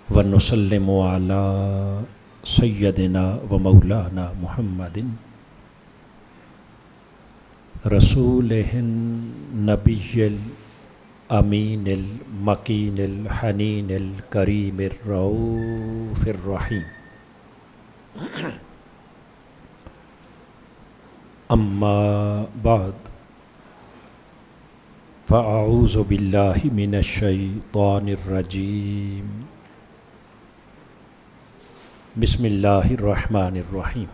ونسلم علی سیدنا و مولانا محمد رسولہ النبی الامین المکین الحنین الکریم الرؤوف الرحیم اما بعد فاعوذ باللہ من الشیطان الرجیم بسم اللہ الرحمن الرحیم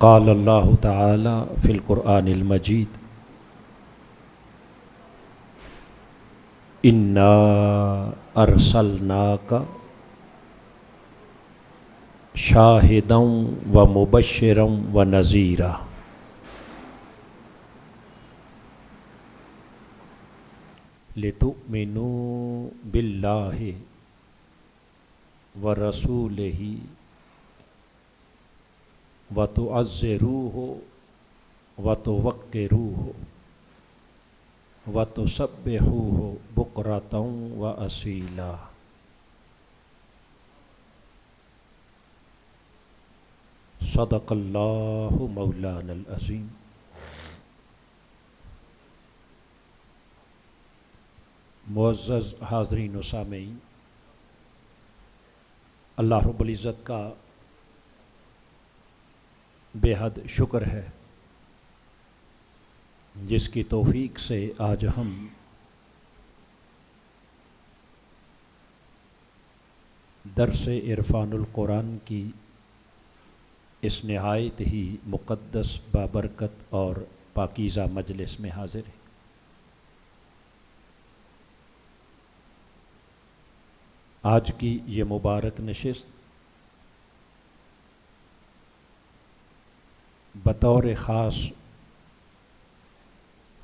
قال اللہ تعالی فی القرآن المجید انا ارسلناک شاہدا و مبشرا و نذیرا لتؤمنوا باللہ و رسولہ و تعزروہ و توقروہ و تسبحوہ بکرۃ و اصیلا۔ صدق اللہ مولانا العظیم۔ معزز حاضرین و سامعین، اللہ رب العزت کا بے حد شکر ہے جس کی توفیق سے آج ہم درس عرفان القرآن کی اس نہایت ہی مقدس بابرکت اور پاکیزہ مجلس میں حاضر ہیں۔ آج کی یہ مبارک نشست بطور خاص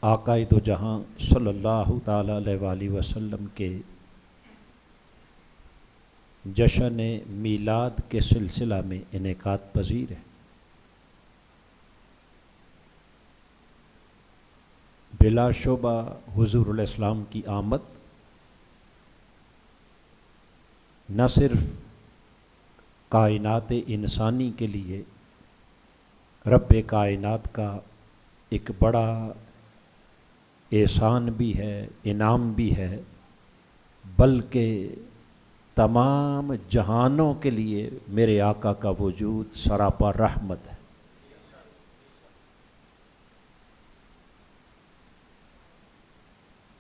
آقا دو جہاں صلی اللہ تعالی علیہ وآلہ وسلم کے جشن میلاد کے سلسلہ میں انعقاد پذیر ہے۔ بلا شبہ حضور علیہ السلام کی آمد نہ صرف کائنات انسانی کے لیے رب کائنات کا ایک بڑا احسان بھی ہے، انعام بھی ہے، بلکہ تمام جہانوں کے لیے میرے آقا کا وجود سراپا رحمت ہے۔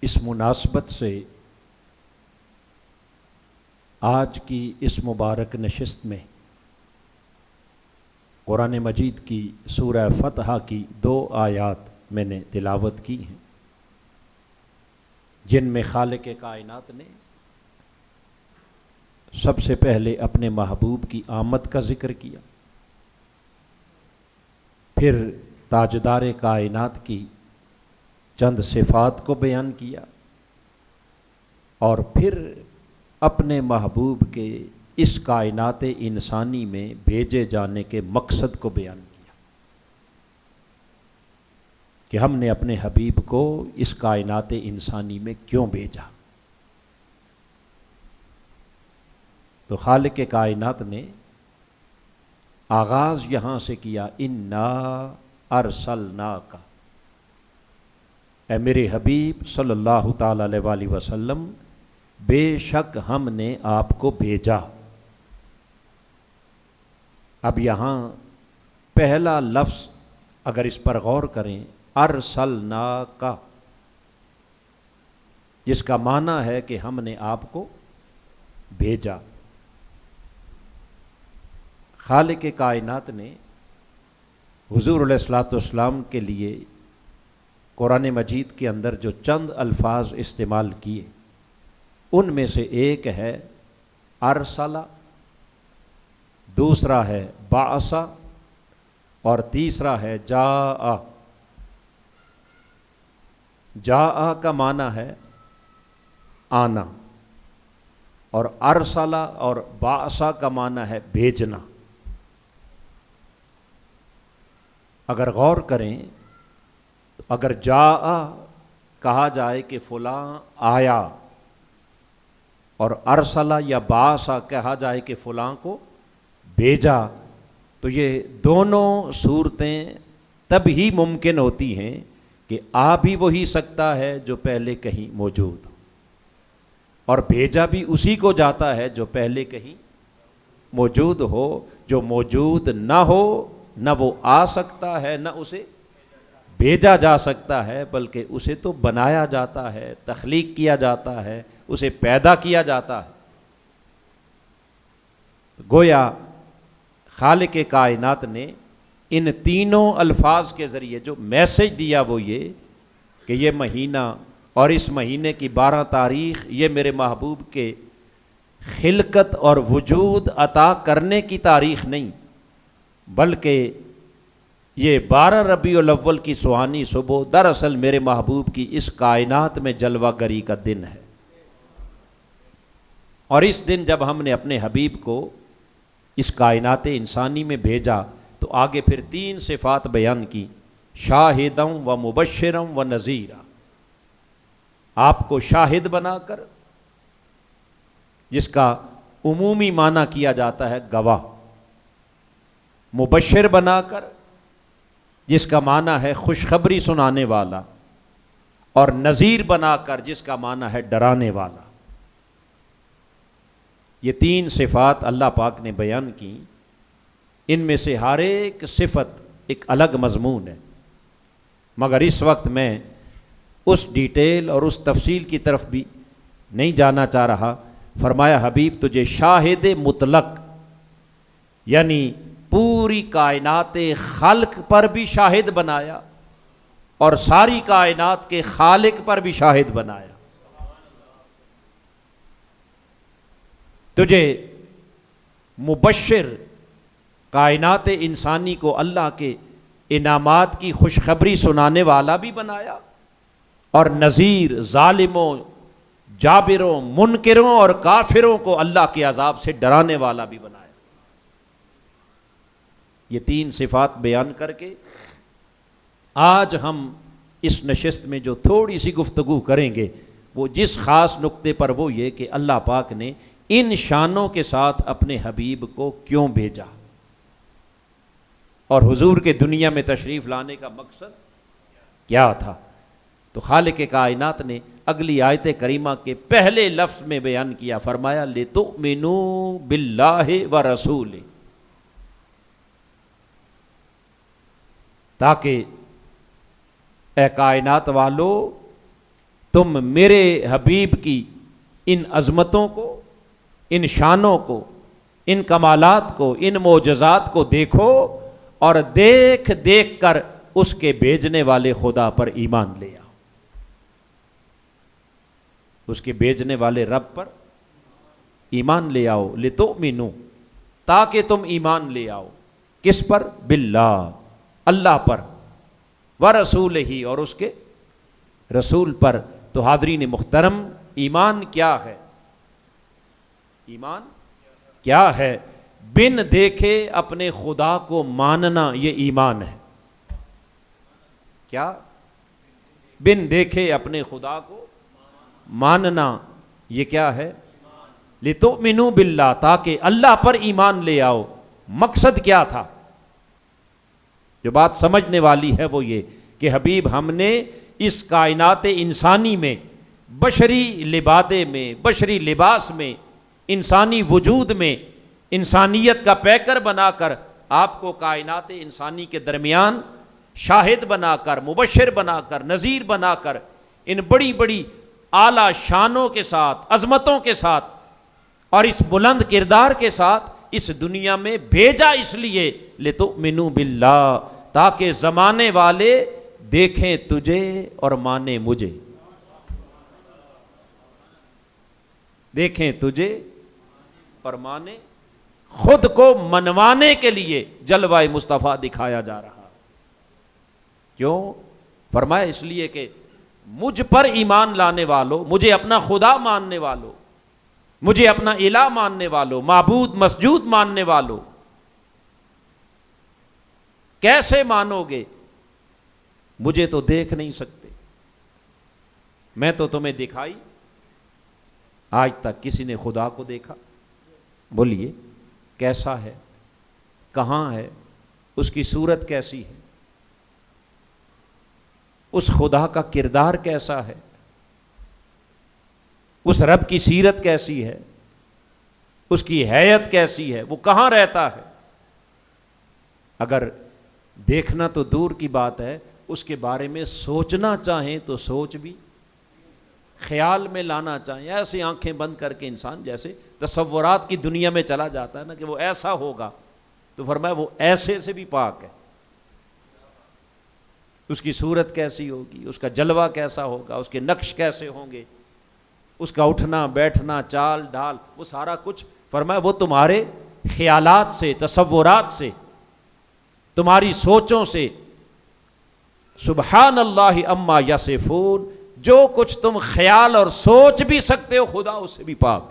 اس مناسبت سے آج کی اس مبارک نشست میں قرآن مجید کی سورہ فتح کی 2 آیات میں نے تلاوت کی ہیں، جن میں خالق کائنات نے سب سے پہلے اپنے محبوب کی آمد کا ذکر کیا، پھر تاجدار کائنات کی چند صفات کو بیان کیا، اور پھر اپنے محبوب کے اس کائنات انسانی میں بھیجے جانے کے مقصد کو بیان کیا کہ ہم نے اپنے حبیب کو اس کائنات انسانی میں کیوں بھیجا۔ تو خالق کائنات نے آغاز یہاں سے کیا، انا ارسلناک، اے میرے حبیب صلی اللہ تعالی علیہ وآلہ وسلم، بے شک ہم نے آپ کو بھیجا۔ اب یہاں پہلا لفظ اگر اس پر غور کریں، ارسلناک، جس کا معنی ہے کہ ہم نے آپ کو بھیجا۔ خالق کائنات نے حضور علیہ الصلوۃ والسلام کے لیے قرآن مجید کے اندر جو چند الفاظ استعمال کیے، ان میں سے ایک ہے ارسلہ، دوسرا ہے بعث، اور تیسرا ہے جاء۔ جاء کا معنی ہے آنا، اور ارسلہ اور بعث کا معنی ہے بھیجنا۔ اگر غور کریں، اگر جاء کہا جائے کہ فلاں آیا، اور ارسلہ یا بعثا کہا جائے کہ فلاں کو بھیجا، تو یہ دونوں صورتیں تب ہی ممکن ہوتی ہیں کہ آ بھی وہی سکتا ہے جو پہلے کہیں موجود ہو، اور بھیجا بھی اسی کو جاتا ہے جو پہلے کہیں موجود ہو۔ جو موجود نہ ہو نہ وہ آ سکتا ہے نہ اسے بھیجا جا سکتا ہے، بلکہ اسے تو بنایا جاتا ہے، تخلیق کیا جاتا ہے، اسے پیدا کیا جاتا ہے۔ گویا خالق کائنات نے ان تینوں الفاظ کے ذریعے جو میسج دیا وہ یہ کہ یہ مہینہ اور اس مہینے کی 12 تاریخ یہ میرے محبوب کے خلقت اور وجود عطا کرنے کی تاریخ نہیں، بلکہ یہ 12 ربیع الاول کی سہانی صبح دراصل میرے محبوب کی اس کائنات میں جلوہ گری کا دن ہے۔ اور اس دن جب ہم نے اپنے حبیب کو اس کائنات انسانی میں بھیجا تو آگے پھر 3 صفات بیان کی، شاہداً و مبشراً و نذیرا، آپ کو شاہد بنا کر، جس کا عمومی معنی کیا جاتا ہے گواہ، مبشر بنا کر جس کا معنی ہے خوشخبری سنانے والا، اور نذیر بنا کر جس کا معنی ہے ڈرانے والا۔ یہ 3 صفات اللہ پاک نے بیان کی، ان میں سے ہر ایک صفت ایک الگ مضمون ہے، مگر اس وقت میں اس ڈیٹیل اور اس تفصیل کی طرف بھی نہیں جانا چاہ رہا۔ فرمایا حبیب تجھے شاہد مطلق، یعنی پوری کائنات خلق پر بھی شاہد بنایا اور ساری کائنات کے خالق پر بھی شاہد بنایا۔ تجھے مبشر، کائنات انسانی کو اللہ کے انعامات کی خوشخبری سنانے والا بھی بنایا، اور نذیر، ظالموں، جابروں، منکروں اور کافروں کو اللہ کے عذاب سے ڈرانے والا بھی بنایا۔ یہ 3 صفات بیان کر کے آج ہم اس نشست میں جو تھوڑی سی گفتگو کریں گے وہ جس خاص نقطے پر وہ یہ کہ اللہ پاک نے ان شانوں کے ساتھ اپنے حبیب کو کیوں بھیجا، اور حضور کے دنیا میں تشریف لانے کا مقصد کیا تھا۔ تو خالق کائنات نے اگلی آیت کریمہ کے پہلے لفظ میں بیان کیا، فرمایا لِتُؤْمِنُوا بِاللَّهِ وَرَسُولِهِ، تاکہ اے کائنات والو تم میرے حبیب کی ان عظمتوں کو، ان شانوں کو، ان کمالات کو، ان معجزات کو دیکھو، اور دیکھ دیکھ کر اس کے بھیجنے والے خدا پر ایمان لے آؤ، اس کے بھیجنے والے رب پر ایمان لے آؤ۔ لِتُؤْمِنُوا، تاکہ تم ایمان لے آؤ، کس پر؟ باللہ، اللہ پر، وَرَسُولِهِ، اور اس کے رسول پر۔ تو حاضرین محترم، ایمان کیا ہے؟ ایمان کیا ہے؟ بن دیکھے اپنے خدا کو ماننا، یہ ایمان ہے۔ کیا؟ بن دیکھے اپنے خدا کو ماننا، یہ کیا ہے؟ لِتُؤْمِنُوا بِاللَّهِ، تاکہ اللہ پر ایمان لے آؤ۔ مقصد کیا تھا؟ جو بات سمجھنے والی ہے وہ یہ کہ حبیب ہم نے اس کائنات انسانی میں، بشری لبادے میں، بشری لباس میں، انسانی وجود میں، انسانیت کا پیکر بنا کر آپ کو کائنات انسانی کے درمیان شاہد بنا کر، مبشر بنا کر، نذیر بنا کر، ان بڑی بڑی اعلیٰ شانوں کے ساتھ، عظمتوں کے ساتھ اور اس بلند کردار کے ساتھ اس دنیا میں بھیجا، اس لیے لِتُؤْمِنُوا بِاللَّهِ، تاکہ زمانے والے دیکھیں تجھے اور مانیں مجھے، دیکھیں تجھے اور مانیں۔ خود کو منوانے کے لیے جلوہ مصطفیٰ دکھایا جا رہا۔ کیوں؟ فرمایا اس لیے کہ مجھ پر ایمان لانے والوں، مجھے اپنا خدا ماننے والوں، مجھے اپنا الہ ماننے والوں، معبود مسجود ماننے والوں، کیسے مانو گے؟ مجھے تو دیکھ نہیں سکتے، میں تو تمہیں دکھائی، آج تک کسی نے خدا کو دیکھا؟ بولیے کیسا ہے، کہاں ہے، اس کی صورت کیسی ہے، اس خدا کا کردار کیسا ہے، اس رب کی سیرت کیسی ہے، اس کی حیت کیسی ہے، وہ کہاں رہتا ہے؟ اگر دیکھنا تو دور کی بات ہے، اس کے بارے میں سوچنا چاہیں تو سوچ بھی، خیال میں لانا چاہیں، ایسے آنکھیں بند کر کے انسان جیسے تصورات کی دنیا میں چلا جاتا ہے نا کہ وہ ایسا ہوگا، تو فرمایا وہ ایسے سے بھی پاک ہے۔ اس کی صورت کیسی ہوگی، اس کا جلوہ کیسا ہوگا، اس کے نقش کیسے ہوں گے، اس کا اٹھنا بیٹھنا چال ڈھال، وہ سارا کچھ فرمایا وہ تمہارے خیالات سے، تصورات سے، تمہاری سوچوں سے، سبحان اللہ اما یصفون، جو کچھ تم خیال اور سوچ بھی سکتے ہو خدا اس سے بھی پاک۔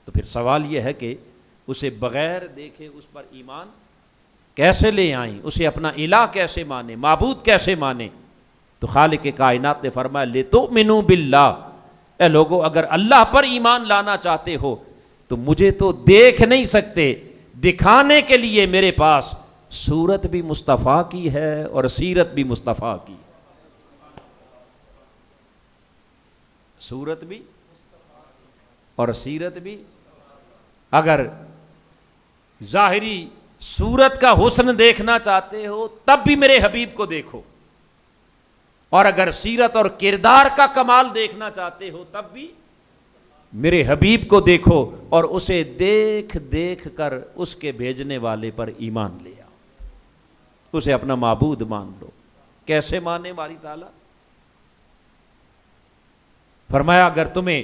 تو پھر سوال یہ ہے کہ اسے بغیر دیکھے اس پر ایمان کیسے لے آئیں، اسے اپنا الہ کیسے مانیں، معبود کیسے مانیں؟ تو خالق کائنات نے فرمایا لِتُؤْمِنُوا بِاللَّهِ، اے لوگو اگر اللہ پر ایمان لانا چاہتے ہو تو مجھے تو دیکھ نہیں سکتے، دکھانے کے لیے میرے پاس صورت بھی مصطفیٰ کی ہے اور سیرت بھی مصطفیٰ کی، صورت بھی اور سیرت بھی۔ اگر ظاہری صورت کا حسن دیکھنا چاہتے ہو تب بھی میرے حبیب کو دیکھو، اور اگر سیرت اور کردار کا کمال دیکھنا چاہتے ہو تب بھی میرے حبیب کو دیکھو، اور اسے دیکھ دیکھ کر اس کے بھیجنے والے پر ایمان لے آؤ، اسے اپنا معبود مان لو۔ کیسے مانے باری تعالیٰ؟ فرمایا اگر تمہیں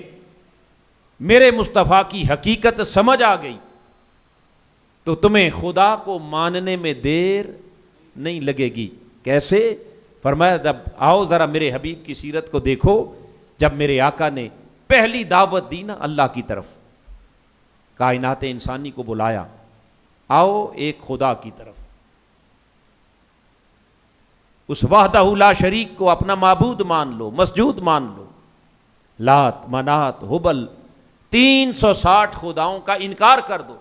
میرے مصطفیٰ کی حقیقت سمجھ آ گئی تو تمہیں خدا کو ماننے میں دیر نہیں لگے گی۔ کیسے؟ فرمایا جب آؤ ذرا میرے حبیب کی سیرت کو دیکھو، جب میرے آقا نے پہلی دعوت دی نا اللہ کی طرف، کائنات انسانی کو بلایا، آؤ ایک خدا کی طرف، اس وحدہ لا شریک کو اپنا معبود مان لو، مسجود مان لو، لات منات ہبل 360 خداؤں کا انکار کر دو،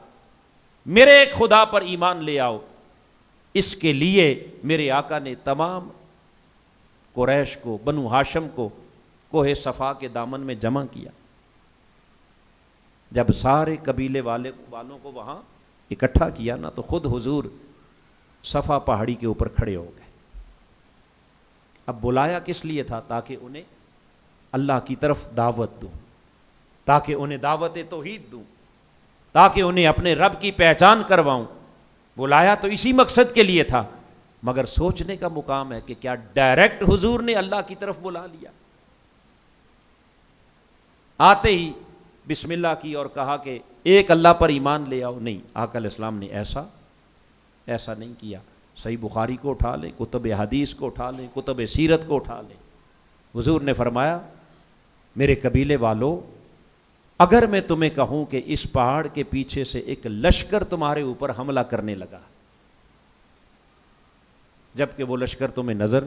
میرے ایک خدا پر ایمان لے آؤ۔ اس کے لیے میرے آقا نے تمام قریش کو، بنو ہاشم کو کوہ صفا کے دامن میں جمع کیا۔ جب سارے قبیلے والوں کو وہاں اکٹھا کیا نا تو خود حضور صفا پہاڑی کے اوپر کھڑے ہو گئے۔ اب بلایا کس لیے تھا؟ تاکہ انہیں اللہ کی طرف دعوت دوں، تاکہ انہیں دعوت توحید دوں، تاکہ انہیں اپنے رب کی پہچان کرواؤں۔ بلایا تو اسی مقصد کے لیے تھا، مگر سوچنے کا مقام ہے کہ کیا ڈائریکٹ حضور نے اللہ کی طرف بلا لیا؟ آتے ہی بسم اللہ کی اور کہا کہ ایک اللہ پر ایمان لے آؤ؟ نہیں، آقا علیہ السلام نے ایسا نہیں کیا۔ صحیح بخاری کو اٹھا لیں، کتب حدیث کو اٹھا لیں، کتب سیرت کو اٹھا لیں، حضور نے فرمایا میرے قبیلے والو، اگر میں تمہیں کہوں کہ اس پہاڑ کے پیچھے سے ایک لشکر تمہارے اوپر حملہ کرنے لگا، جبکہ وہ لشکر تمہیں نظر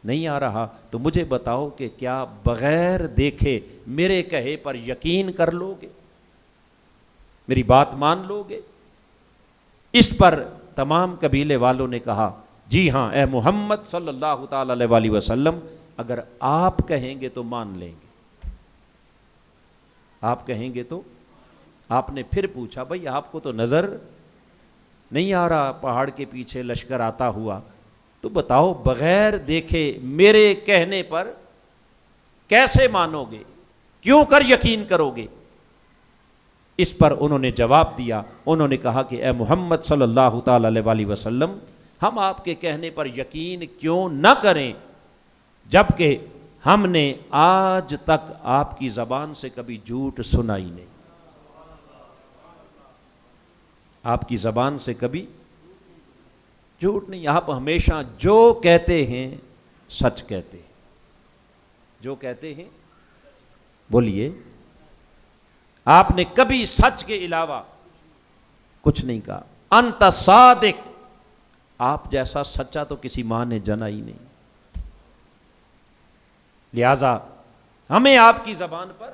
نہیں آ رہا، تو مجھے بتاؤ کہ کیا بغیر دیکھے میرے کہے پر یقین کر لو گے، میری بات مان لو گے؟ اس پر تمام قبیلے والوں نے کہا جی ہاں اے محمد صلی اللہ تعالی علیہ وسلم، اگر آپ کہیں گے تو مان لیں گے، آپ کہیں گے تو۔ آپ نے پھر پوچھا بھئی آپ کو تو نظر نہیں آ رہا پہاڑ کے پیچھے لشکر آتا ہوا، تو بتاؤ بغیر دیکھے میرے کہنے پر کیسے مانو گے، کیوں کر یقین کرو گے؟ اس پر انہوں نے جواب دیا، انہوں نے کہا کہ اے محمد صلی اللہ تعالی علیہ وسلم، ہم آپ کے کہنے پر یقین کیوں نہ کریں جبکہ ہم نے آج تک آپ کی زبان سے کبھی جھوٹ سنا ہی نہیں، آپ کی زبان سے کبھی جھوٹ نہیں، آپ ہمیشہ جو کہتے ہیں سچ کہتے ہیں، جو کہتے ہیں بولیے، آپ نے کبھی سچ کے علاوہ کچھ نہیں کہا۔ انت صادق، آپ جیسا سچا تو کسی ماں نے جنا ہی نہیں۔ لہذا ہمیں آپ کی زبان پر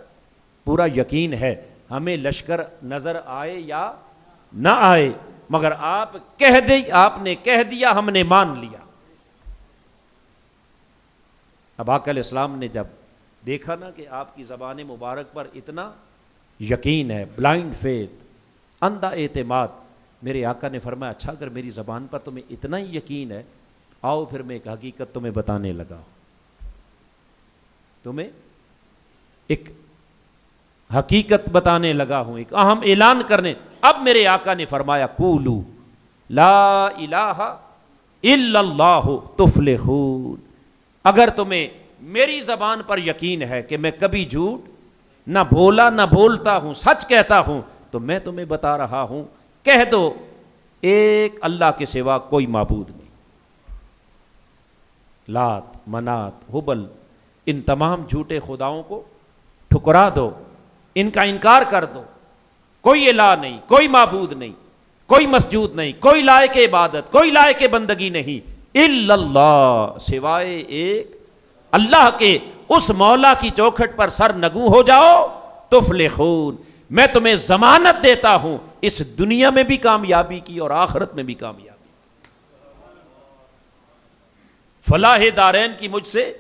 پورا یقین ہے، ہمیں لشکر نظر آئے یا نہ آئے، مگر آپ نے کہہ دیا، ہم نے مان لیا۔ اب آقا علیہ السلام نے جب دیکھا نا کہ آپ کی زبان مبارک پر اتنا یقین ہے، بلائنڈ فیتھ، اندھا اعتماد، میرے آقا نے فرمایا اچھا اگر میری زبان پر تمہیں اتنا ہی یقین ہے، آؤ پھر میں ایک حقیقت تمہیں بتانے لگا ہوں، تمہیں ایک حقیقت بتانے لگا ہوں، ایک اہم اعلان کرنے۔ اب میرے آقا نے فرمایا قولوا لا الہ الا اللہ تفلحون، اگر تمہیں میری زبان پر یقین ہے کہ میں کبھی جھوٹ نہ بولا نہ بولتا ہوں، سچ کہتا ہوں، تو میں تمہیں بتا رہا ہوں، کہہ دو ایک اللہ کے سوا کوئی معبود نہیں، لات منات ہبل، ان تمام جھوٹے خداؤں کو ٹھکرا دو، ان کا انکار کر دو، کوئی الہ نہیں، کوئی معبود نہیں، کوئی مسجود نہیں، کوئی لائق عبادت، کوئی لائق بندگی نہیں، الا اللہ، سوائے ایک اللہ کے، اس مولا کی چوکھٹ پر سر نگوں ہو جاؤ، تفلحون، میں تمہیں ضمانت دیتا ہوں اس دنیا میں بھی کامیابی کی اور آخرت میں بھی کامیابی، فلاح دارین کی مجھ سے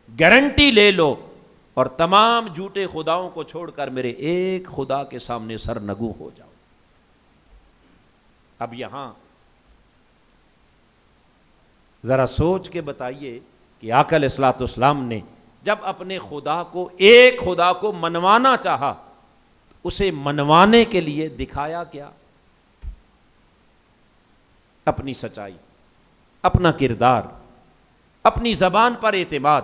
گارنٹی لے لو، اور تمام جھوٹے خداؤں کو چھوڑ کر میرے ایک خدا کے سامنے سر نگوں ہو جاؤ۔ اب یہاں ذرا سوچ کے بتائیے کہ آقا علیہ الصلوۃ والسلام نے جب اپنے خدا کو، ایک خدا کو منوانا چاہا، اسے منوانے کے لیے دکھایا کیا؟ اپنی سچائی، اپنا کردار، اپنی زبان پر اعتماد،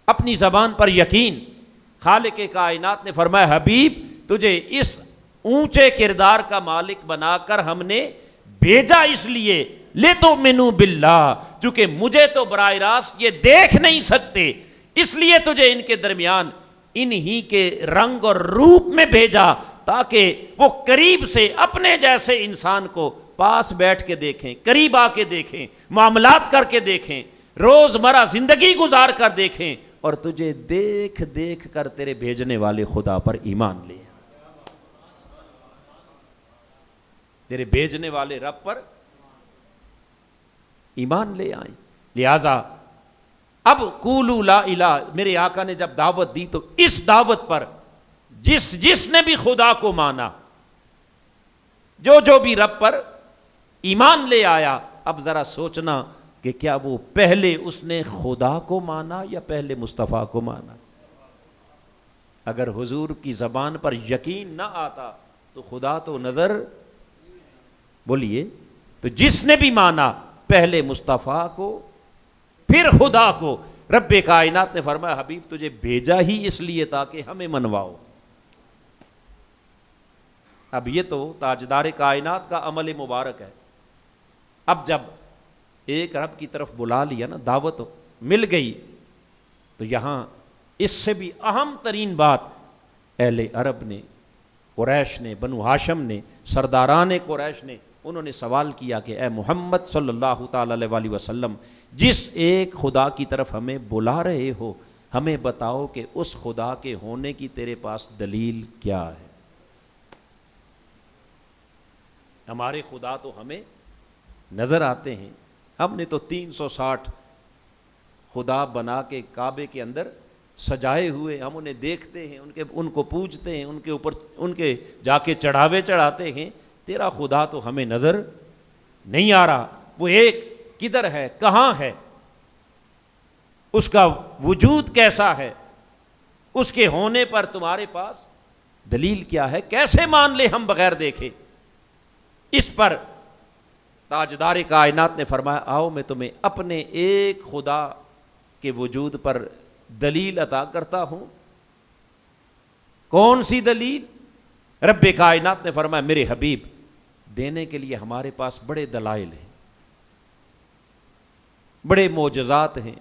اپنی زبان پر یقین۔ خالق کائنات نے فرمایا حبیب تجھے اس اونچے کردار کا مالک بنا کر ہم نے بھیجا اس لیے لِتُؤْمِنُوا بِاللَّهِ، چونکہ مجھے تو براہ راست یہ دیکھ نہیں سکتے، اس لیے تجھے ان کے درمیان انہی کے رنگ اور روپ میں بھیجا تاکہ وہ قریب سے اپنے جیسے انسان کو پاس بیٹھ کے دیکھیں، قریب آ کے دیکھیں، معاملات کر کے دیکھیں، روزمرہ زندگی گزار کر دیکھیں، اور تجھے دیکھ دیکھ کر تیرے بھیجنے والے خدا پر ایمان لے، تیرے بھیجنے والے رب پر ایمان لے آئیں۔ لہذا اب قولوا لا الہ، میرے آقا نے جب دعوت دی تو اس دعوت پر جس نے بھی خدا کو مانا، جو بھی رب پر ایمان لے آیا، اب ذرا سوچنا کہ کیا وہ پہلے اس نے خدا کو مانا یا پہلے مصطفیٰ کو مانا؟ اگر حضور کی زبان پر یقین نہ آتا تو خدا تو نظر، بولیے، تو جس نے بھی مانا پہلے مصطفیٰ کو پھر خدا کو۔ رب کائنات نے فرمایا حبیب تجھے بھیجا ہی اس لیے تاکہ ہمیں منواؤ۔ اب یہ تو تاجدار کائنات کا عمل مبارک ہے۔ اب جب ایک رب کی طرف بلا لیا نا، دعوت مل گئی، تو یہاں اس سے بھی اہم ترین بات اہل عرب نے، قریش نے، بنو ہاشم نے، سرداران قریش نے، انہوں نے سوال کیا کہ اے محمد صلی اللہ تعالی علیہ وسلم، جس ایک خدا کی طرف ہمیں بلا رہے ہو، ہمیں بتاؤ کہ اس خدا کے ہونے کی تیرے پاس دلیل کیا ہے؟ ہمارے خدا تو ہمیں نظر آتے ہیں، ہم نے تو 360 خدا بنا کے کعبے کے اندر سجائے ہوئے، ہم انہیں دیکھتے ہیں، ان کو پوجتے ہیں، ان کے اوپر ان کے جا کے چڑھاوے چڑھاتے ہیں، تیرا خدا تو ہمیں نظر نہیں آ رہا، وہ ایک کدھر ہے، کہاں ہے، اس کا وجود کیسا ہے، اس کے ہونے پر تمہارے پاس دلیل کیا ہے؟ کیسے مان لے ہم بغیر دیکھے؟ اس پر تاجدار کائنات نے فرمایا آؤ میں تمہیں اپنے ایک خدا کے وجود پر دلیل عطا کرتا ہوں۔ کون سی دلیل؟ رب کائنات نے فرمایا میرے حبیب دینے کے لیے ہمارے پاس بڑے دلائل ہیں، بڑے معجزات ہیں،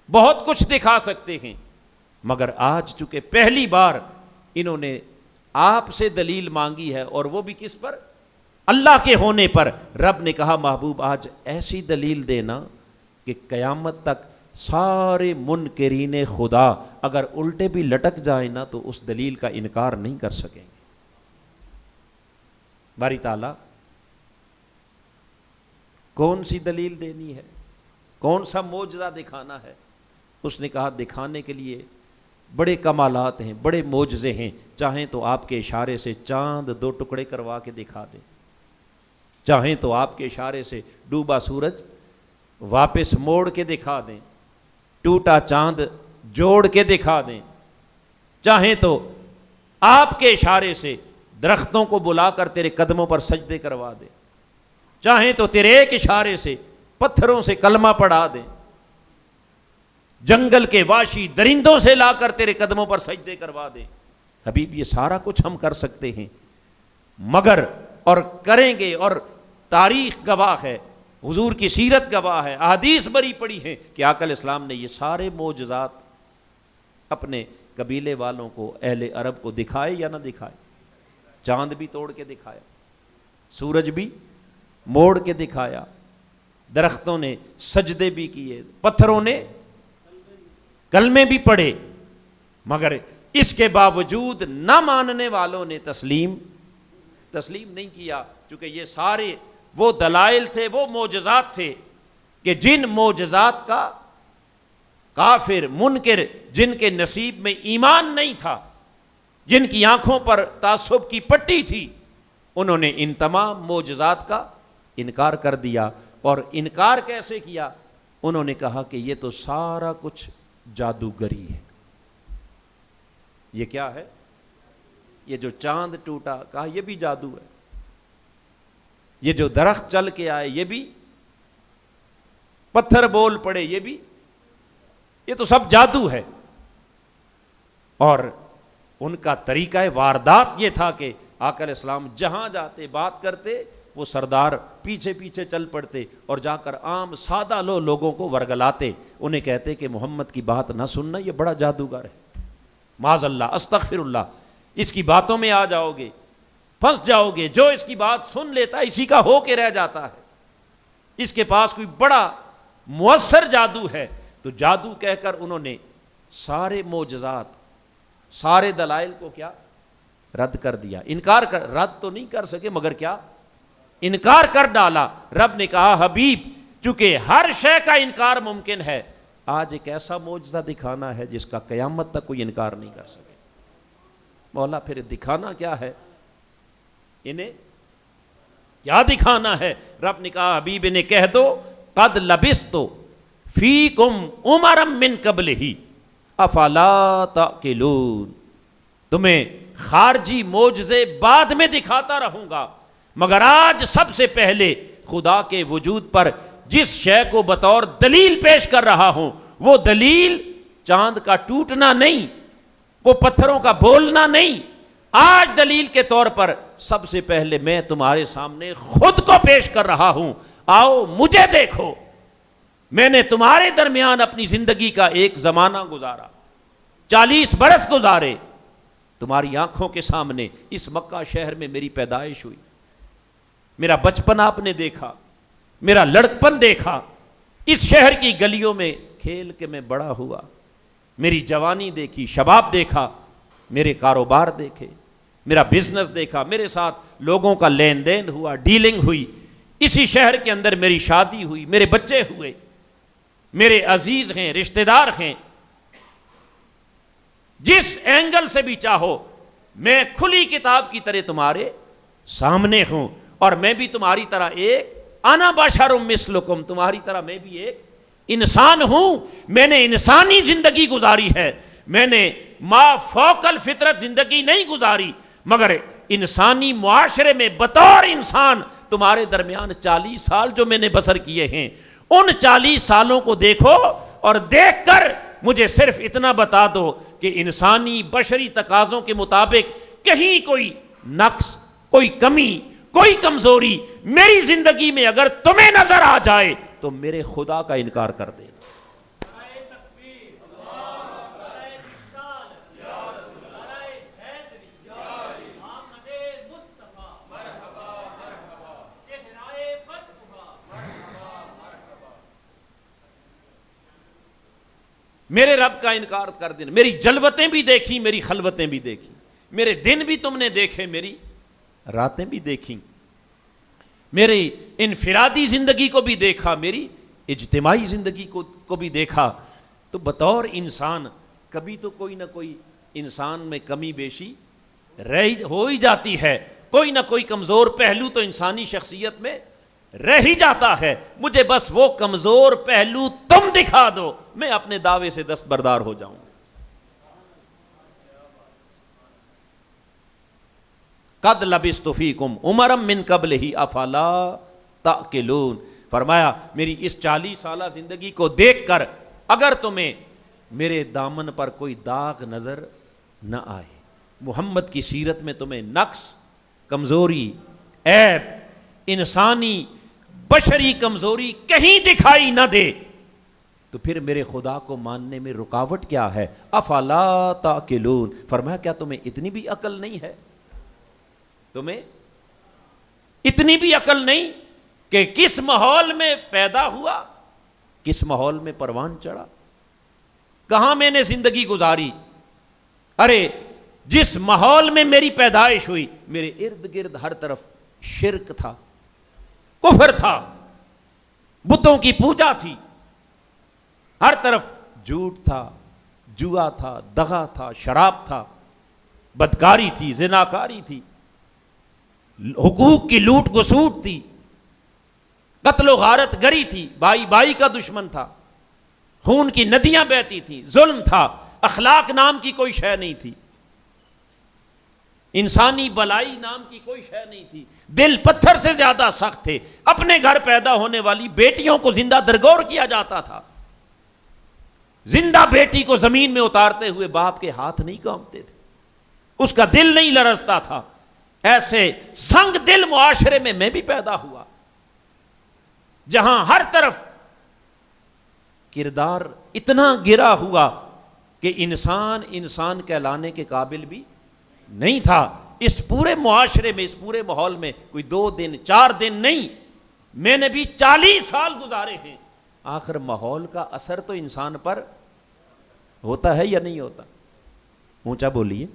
بہت کچھ دکھا سکتے ہیں، مگر آج چونکہ پہلی بار انہوں نے آپ سے دلیل مانگی ہے، اور وہ بھی کس پر؟ اللہ کے ہونے پر۔ رب نے کہا محبوب آج ایسی دلیل دینا کہ قیامت تک سارے منکرین خدا اگر الٹے بھی لٹک جائیں نا تو اس دلیل کا انکار نہیں کر سکیں گے۔ باری تعالیٰ کون سی دلیل دینی ہے، کون سا معجزہ دکھانا ہے؟ اس نے کہا دکھانے کے لیے بڑے کمالات ہیں، بڑے معجزے ہیں، چاہیں تو آپ کے اشارے سے چاند 2 ٹکڑے کروا کے دکھا دیں، چاہیں تو آپ کے اشارے سے ڈوبا سورج واپس موڑ کے دکھا دیں، ٹوٹا چاند جوڑ کے دکھا دیں، چاہیں تو آپ کے اشارے سے درختوں کو بلا کر تیرے قدموں پر سجدے کروا دیں، چاہیں تو تیرے ایک اشارے سے پتھروں سے کلمہ پڑھا دیں، جنگل کے واشی درندوں سے لا کر تیرے قدموں پر سجدے کروا دیں۔ حبیب یہ سارا کچھ ہم کر سکتے ہیں، مگر اور کریں گے، اور تاریخ گواہ ہے، حضور کی سیرت گواہ ہے، احادیث بری پڑی ہیں کہ آقا علیہ السلام نے یہ سارے معجزات اپنے قبیلے والوں کو، اہل عرب کو دکھائے یا نہ دکھائے؟ چاند بھی توڑ کے دکھایا، سورج بھی موڑ کے دکھایا، درختوں نے سجدے بھی کیے، پتھروں نے کلمے بھی پڑھے، مگر اس کے باوجود نہ ماننے والوں نے تسلیم نہیں کیا، چونکہ یہ سارے وہ دلائل تھے، وہ معجزات تھے کہ جن معجزات کا کافر منکر جن کے نصیب میں ایمان نہیں تھا، جن کی آنکھوں پر تعصب کی پٹی تھی، انہوں نے ان تمام معجزات کا انکار کر دیا۔ اور انکار کیسے کیا؟ انہوں نے کہا کہ یہ تو سارا کچھ جادوگری ہے۔ یہ کیا ہے؟ یہ جو چاند ٹوٹا، کہا یہ بھی جادو ہے، یہ جو درخت چل کے آئے یہ بھی، پتھر بول پڑے یہ تو سب جادو ہے۔ اور ان کا طریقہ واردات یہ تھا کہ آقا علیہ السلام جہاں جاتے بات کرتے، وہ سردار پیچھے پیچھے چل پڑتے اور جا کر عام سادہ لوگوں کو ورگلاتے، انہیں کہتے کہ محمد کی بات نہ سننا، یہ بڑا جادوگر ہے، معاذ اللہ، استغفر اللہ، اس کی باتوں میں آ جاؤ گے، پھنس جاؤ گے، جو اس کی بات سن لیتا ہے اسی کا ہو کے رہ جاتا ہے، اس کے پاس کوئی بڑا مؤثر جادو ہے۔ تو جادو کہہ کر انہوں نے سارے معجزات، سارے دلائل کو کیا رد کر دیا، رد تو نہیں کر سکے مگر کیا انکار کر ڈالا۔ رب نے کہا حبیب چونکہ ہر شے کا انکار ممکن ہے، آج ایک ایسا معجزہ دکھانا ہے جس کا قیامت تک کوئی انکار نہیں کر سکے۔ مولا پھر دکھانا کیا ہے؟ انہیں کیا دکھانا ہے؟ رب نے کہا حبیب انہیں کہہ دو قد لبثت فیکم عمرا من قبلہ افلا تعقلون، تمہیں خارجی معجزے بعد میں دکھاتا رہوں گا، مگر آج سب سے پہلے خدا کے وجود پر جس شے کو بطور دلیل پیش کر رہا ہوں، وہ دلیل چاند کا ٹوٹنا نہیں، وہ پتھروں کا بولنا نہیں، آج دلیل کے طور پر سب سے پہلے میں تمہارے سامنے خود کو پیش کر رہا ہوں، آؤ مجھے دیکھو۔ میں نے تمہارے درمیان اپنی زندگی کا ایک زمانہ گزارا، 40 برس گزارے، تمہاری آنکھوں کے سامنے اس مکہ شہر میں میری پیدائش ہوئی، میرا بچپن آپ نے دیکھا، میرا لڑکپن دیکھا، اس شہر کی گلیوں میں کھیل کے میں بڑا ہوا، میری جوانی دیکھی، شباب دیکھا، میرے کاروبار دیکھے، میرا بزنس دیکھا، میرے ساتھ لوگوں کا لین دین ہوا، ڈیلنگ ہوئی، اسی شہر کے اندر میری شادی ہوئی، میرے بچے ہوئے، میرے عزیز ہیں، رشتہ دار ہیں، جس اینگل سے بھی چاہو میں کھلی کتاب کی طرح تمہارے سامنے ہوں، اور میں بھی تمہاری طرح ایک انا بشر مثلکم، تمہاری طرح میں بھی ایک انسان ہوں، میں نے انسانی زندگی گزاری ہے، میں نے ما فوق الفطرت زندگی نہیں گزاری، مگر انسانی معاشرے میں بطور انسان تمہارے درمیان 40 سال جو میں نے بسر کیے ہیں، ان 40 سالوں کو دیکھو اور دیکھ کر مجھے صرف اتنا بتا دو کہ انسانی بشری تقاضوں کے مطابق کہیں کوئی نقص، کوئی کمی، کوئی کمزوری میری زندگی میں اگر تمہیں نظر آ جائے تو میرے خدا کا انکار کر دینا۔ میرے رب کا انکار کر دینا. میری جلوتیں بھی دیکھی, میری خلوتیں بھی دیکھی, میرے دن بھی تم نے دیکھے, میری راتیں بھی دیکھیں, میری انفرادی زندگی کو بھی دیکھا, میری اجتماعی زندگی کو بھی دیکھا. تو بطور انسان کبھی تو کوئی نہ کوئی انسان میں کمی بیشی ہو ہی جاتی ہے, کوئی نہ کوئی کمزور پہلو تو انسانی شخصیت میں رہ ہی جاتا ہے. مجھے بس وہ کمزور پہلو تم دکھا دو, میں اپنے دعوے سے دستبردار ہو جاؤں. قد لبثت فیکم عمرا من قبلہ افلا تأکلون. فرمایا میری اس 40 سالہ زندگی کو دیکھ کر اگر تمہیں میرے دامن پر کوئی داغ نظر نہ آئے, محمد کی سیرت میں تمہیں نقص, کمزوری, عیب, انسانی بشری کمزوری کہیں دکھائی نہ دے, تو پھر میرے خدا کو ماننے میں رکاوٹ کیا ہے؟ افلا تاکلون. فرمایا کیا تمہیں اتنی بھی عقل نہیں ہے؟ تمہیں اتنی بھی عقل نہیں کہ کس ماحول میں پیدا ہوا, کس ماحول میں پروان چڑھا, کہاں میں نے زندگی گزاری. ارے جس ماحول میں میری پیدائش ہوئی میرے ارد گرد ہر طرف شرک تھا, کفر تھا, بتوں کی پوجا تھی, ہر طرف جھوٹ تھا, جوا تھا, دغا تھا, شراب تھا, بدکاری تھی, زناکاری تھی, حقوق کی لوٹ گسوٹ تھی, قتل و غارت گری تھی, بھائی بھائی کا دشمن تھا, خون کی ندیاں بہتی تھیں, ظلم تھا, اخلاق نام کی کوئی شے نہیں تھی, انسانی بلائی نام کی کوئی شے نہیں تھی, دل پتھر سے زیادہ سخت تھے, اپنے گھر پیدا ہونے والی بیٹیوں کو زندہ درگور کیا جاتا تھا, زندہ بیٹی کو زمین میں اتارتے ہوئے باپ کے ہاتھ نہیں کانپتے تھے, اس کا دل نہیں لرزتا تھا. ایسے سنگ دل معاشرے میں بھی پیدا ہوا جہاں ہر طرف کردار اتنا گرا ہوا کہ انسان کہلانے کے قابل بھی نہیں تھا. اس پورے معاشرے میں, اس پورے ماحول میں کوئی 2 دن 4 دن نہیں, میں نے بھی 40 سال گزارے ہیں. آخر ماحول کا اثر تو انسان پر ہوتا ہے یا نہیں ہوتا؟ اونچا بولیے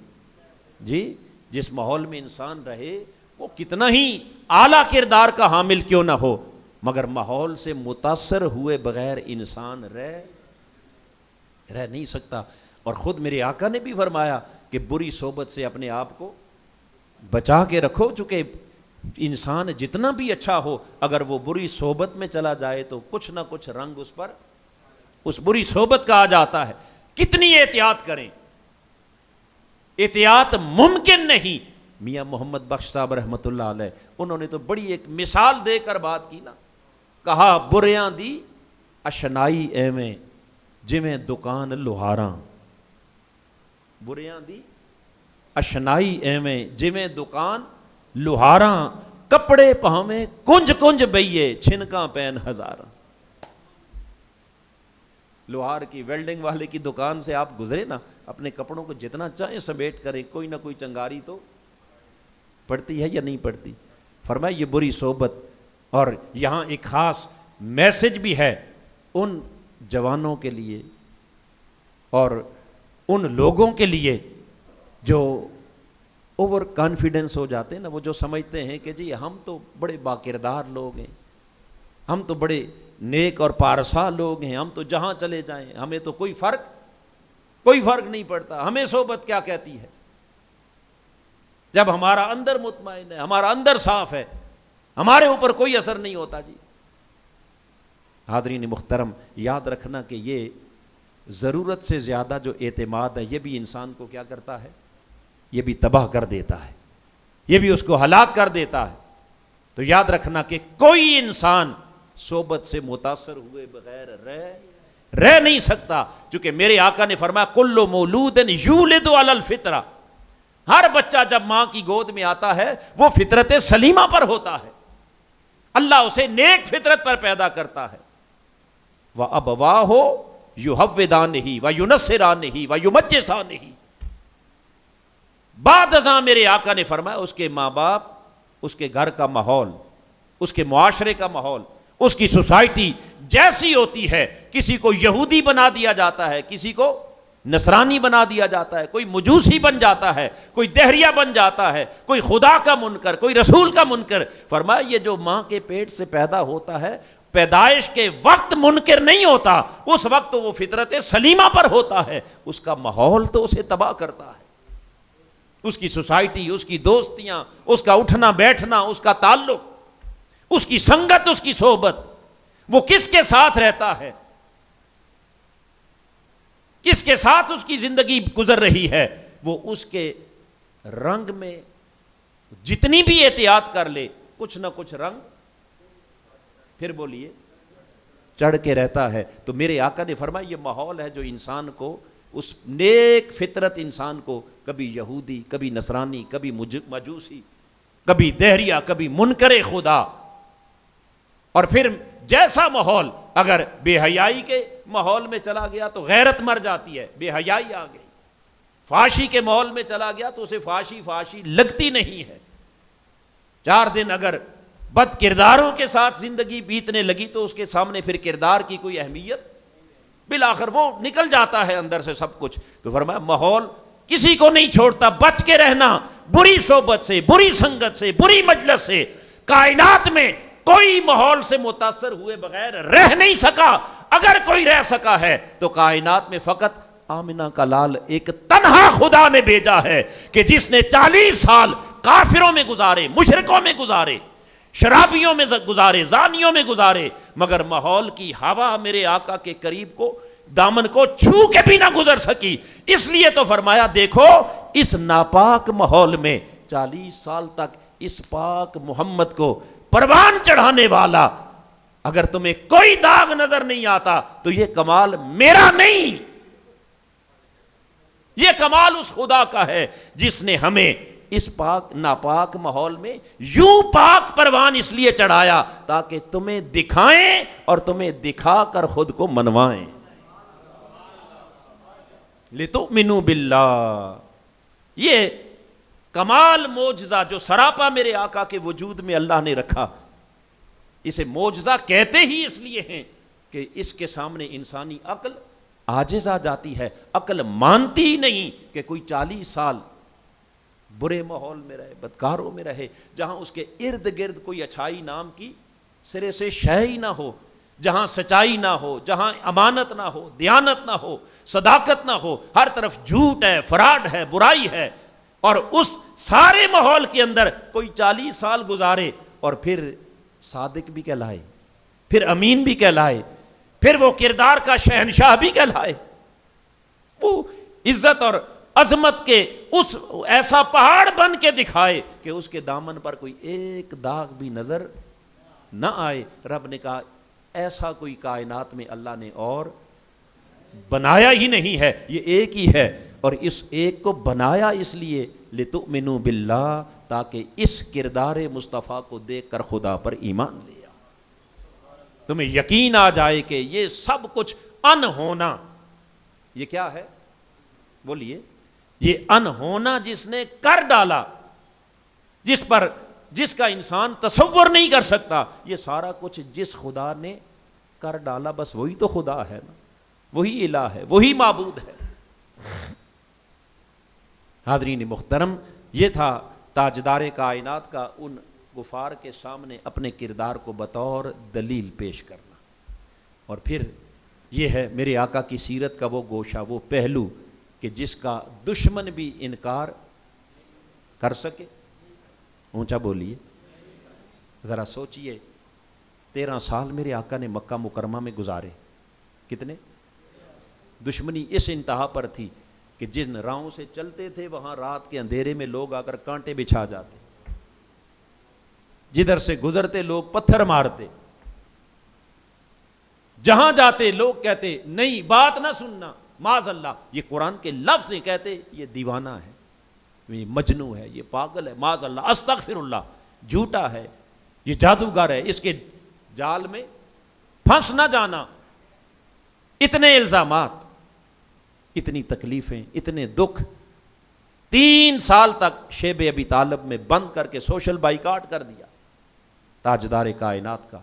جی. جس ماحول میں انسان رہے وہ کتنا ہی اعلیٰ کردار کا حامل کیوں نہ ہو, مگر ماحول سے متاثر ہوئے بغیر انسان رہ نہیں سکتا. اور خود میرے آقا نے بھی فرمایا کہ بری صحبت سے اپنے آپ کو بچا کے رکھو, چونکہ انسان جتنا بھی اچھا ہو اگر وہ بری صحبت میں چلا جائے تو کچھ نہ کچھ رنگ اس پر اس بری صحبت کا آ جاتا ہے. کتنی احتیاط کریں, احتیاط ممکن نہیں. میاں محمد بخش صاحب رحمۃ اللہ علیہ انہوں نے تو بڑی ایک مثال دے کر بات کی نا, کہا بریاں دی اشنائی ایویں جویں دکان لوہاراں, بریاں دی اشنائی ایویں جویں دکان لوہاراں, کپڑے پاویں کنج کنج بئیے چھنکاں پین ہزاراں. لوہار کی ویلڈنگ والے کی دکان سے آپ گزرے نا, اپنے کپڑوں کو جتنا چاہیں سمیٹ کریں, کوئی نہ کوئی چنگاری تو پڑتی ہے یا نہیں پڑتی. فرمایا یہ بری صحبت. اور یہاں ایک خاص میسج بھی ہے ان جوانوں کے لیے اور ان لوگوں کے لیے جو اوور کانفیڈنس ہو جاتے ہیں نا, وہ جو سمجھتے ہیں کہ جی ہم تو بڑے باکردار لوگ ہیں, ہم تو بڑے نیک اور پارسا لوگ ہیں, ہم تو جہاں چلے جائیں ہمیں تو کوئی فرق نہیں پڑتا, ہمیں صحبت کیا کہتی ہے, جب ہمارا اندر مطمئن ہے, ہمارا اندر صاف ہے, ہمارے اوپر کوئی اثر نہیں ہوتا. جی حاضرین محترم, یاد رکھنا کہ یہ ضرورت سے زیادہ جو اعتماد ہے یہ بھی انسان کو کیا کرتا ہے, یہ بھی تباہ کر دیتا ہے, یہ بھی اس کو ہلاک کر دیتا ہے. تو یاد رکھنا کہ کوئی انسان صحبت سے متاثر ہوئے بغیر رہ نہیں سکتا, چونکہ میرے آقا نے فرمایا کل مولود یولد علی الفطرہ, ہر بچہ جب ماں کی گود میں آتا ہے وہ فطرت سلیمہ پر ہوتا ہے, اللہ اسے نیک فطرت پر پیدا کرتا ہے. وَأَبْوَاهُ يُحَوِّدَانِهِ وَيُنَصِّرَانِهِ وَيُمَجِّسَانِهِ. بعد ازاں میرے آقا نے فرمایا اس کے ماں باپ, اس کے گھر کا ماحول, اس کے معاشرے کا ماحول, اس کی سوسائٹی جیسی ہوتی ہے، کسی کو یہودی بنا دیا جاتا ہے، کسی کو نصرانی بنا دیا جاتا ہے، کوئی مجوسی بن جاتا ہے، کوئی دہریہ بن جاتا ہے، کوئی خدا کا منکر، کوئی رسول کا منکر۔ فرمایا یہ جو ماں کے پیٹ سے پیدا ہوتا ہے، پیدائش کے وقت منکر نہیں ہوتا، اس وقت تو وہ فطرت سلیمہ پر ہوتا ہے، اس کا ماحول تو اسے تباہ کرتا ہے، اس کی سوسائٹی، اس کی دوستیاں، اس کا اٹھنا بیٹھنا، اس کا تعلق، اس کی سنگت، اس کی صحبت، وہ کس کے ساتھ رہتا ہے، کس کے ساتھ اس کی زندگی گزر رہی ہے، وہ اس کے رنگ میں جتنی بھی احتیاط کر لے، کچھ نہ کچھ رنگ پھر بولیے چڑھ کے رہتا ہے۔ تو میرے آقا نے فرمایا یہ ماحول ہے جو انسان کو، اس نیک فطرت انسان کو کبھی یہودی، کبھی نصرانی، کبھی مجوسی، کبھی دہریہ، کبھی منکر خدا، اور پھر جیسا ماحول اگر بے حیائی کے ماحول میں چلا گیا تو غیرت مر جاتی ہے، بے حیائی آ گئی، فحاشی کے ماحول میں چلا گیا تو اسے فحاشی لگتی نہیں ہے، 4 دن اگر بد کرداروں کے ساتھ زندگی بیتنے لگی تو اس کے سامنے پھر کردار کی کوئی اہمیت، بالآخر وہ نکل جاتا ہے اندر سے سب کچھ۔ تو فرمایا ماحول کسی کو نہیں چھوڑتا، بچ کے رہنا بری صحبت سے، بری سنگت سے، بری مجلس سے۔ کائنات میں کوئی ماحول سے متاثر ہوئے بغیر رہ نہیں سکا، اگر کوئی رہ سکا ہے تو کائنات میں فقط آمنہ کا لال ایک تنہا خدا نے بھیجا ہے، کہ جس نے 40 سال کافروں میں گزارے، مشرکوں میں گزارے، شرابیوں میں گزارے، زانیوں میں گزارے، مگر ماحول کی ہوا میرے آقا کے قریب کو، دامن کو چھو کے بھی نہ گزر سکی۔ اس لیے تو فرمایا دیکھو اس ناپاک ماحول میں 40 سال تک اس پاک محمد کو پروان چڑھانے والا، اگر تمہیں کوئی داغ نظر نہیں آتا تو یہ کمال میرا نہیں، یہ کمال اس خدا کا ہے جس نے ہمیں اس پاک ناپاک ماحول میں یوں پاک پروان اس لیے چڑھایا تاکہ تمہیں دکھائیں اور تمہیں دکھا کر خود کو منوائیں۔ لِتُؤْمِنُوا بِاللَّهِ، یہ کمال معجزہ جو سراپا میرے آقا کے وجود میں اللہ نے رکھا، اسے معجزہ کہتے ہی اس لیے ہیں کہ اس کے سامنے انسانی عقل عاجز آ جاتی ہے، عقل مانتی ہی نہیں کہ کوئی 40 سال برے ماحول میں رہے، بدکاروں میں رہے، جہاں اس کے ارد گرد کوئی اچھائی نام کی سرے سے شے ہی نہ ہو، جہاں سچائی نہ ہو، جہاں امانت نہ ہو، دیانت نہ ہو، صداقت نہ ہو، ہر طرف جھوٹ ہے، فراڈ ہے، برائی ہے، اور اس سارے ماحول کے اندر کوئی 40 سال گزارے اور پھر صادق بھی کہلائے، پھر امین بھی کہلائے، پھر وہ کردار کا شہنشاہ بھی کہلائے، وہ عزت اور عظمت کے اس ایسا پہاڑ بن کے دکھائے کہ اس کے دامن پر کوئی ایک داغ بھی نظر نہ آئے۔ رب نے کہا ایسا کوئی کائنات میں اللہ نے اور بنایا ہی نہیں ہے، یہ ایک ہی ہے، اور اس ایک کو بنایا اس لیے لِتُؤْمِنُوا بِاللَّهِ، تاکہ اس کردار مصطفیٰ کو دیکھ کر خدا پر ایمان لیا، تمہیں یقین آ جائے کہ یہ سب کچھ ان ہونا، یہ کیا ہے بولیے، یہ ان ہونا جس نے کر ڈالا، جس کا انسان تصور نہیں کر سکتا، یہ سارا کچھ جس خدا نے کر ڈالا، بس وہی تو خدا ہے نا، وہی الہ ہے، وہی معبود ہے۔ حاضرین محترم، یہ تھا تاجدار کائنات کا ان غفار کے سامنے اپنے کردار کو بطور دلیل پیش کرنا، اور پھر یہ ہے میرے آقا کی سیرت کا وہ گوشہ، وہ پہلو کہ جس کا دشمن بھی انکار کر سکے۔ اونچا بولیے، ذرا سوچئے، 13 سال میرے آقا نے مکہ مکرمہ میں گزارے، کتنے؟ دشمنی اس انتہا پر تھی کہ جن راہوں سے چلتے تھے وہاں رات کے اندھیرے میں لوگ آ کر کانٹے بچھا جاتے، جدھر سے گزرتے لوگ پتھر مارتے، جہاں جاتے لوگ کہتے نہیں بات نہ سننا، معاذ اللہ، یہ قرآن کے لفظ ہیں، کہتے یہ دیوانہ ہے، یہ مجنوں ہے، یہ پاگل ہے، معاذ اللہ، استغفر اللہ، جھوٹا ہے، یہ جادوگر ہے، اس کے جال میں پھنس نہ جانا۔ اتنے الزامات، اتنی تکلیفیں، اتنے دکھ، 3 سال تک شیب ابی طالب میں بند کر کے سوشل بائیکاٹ کر دیا تاجدار کائنات کا،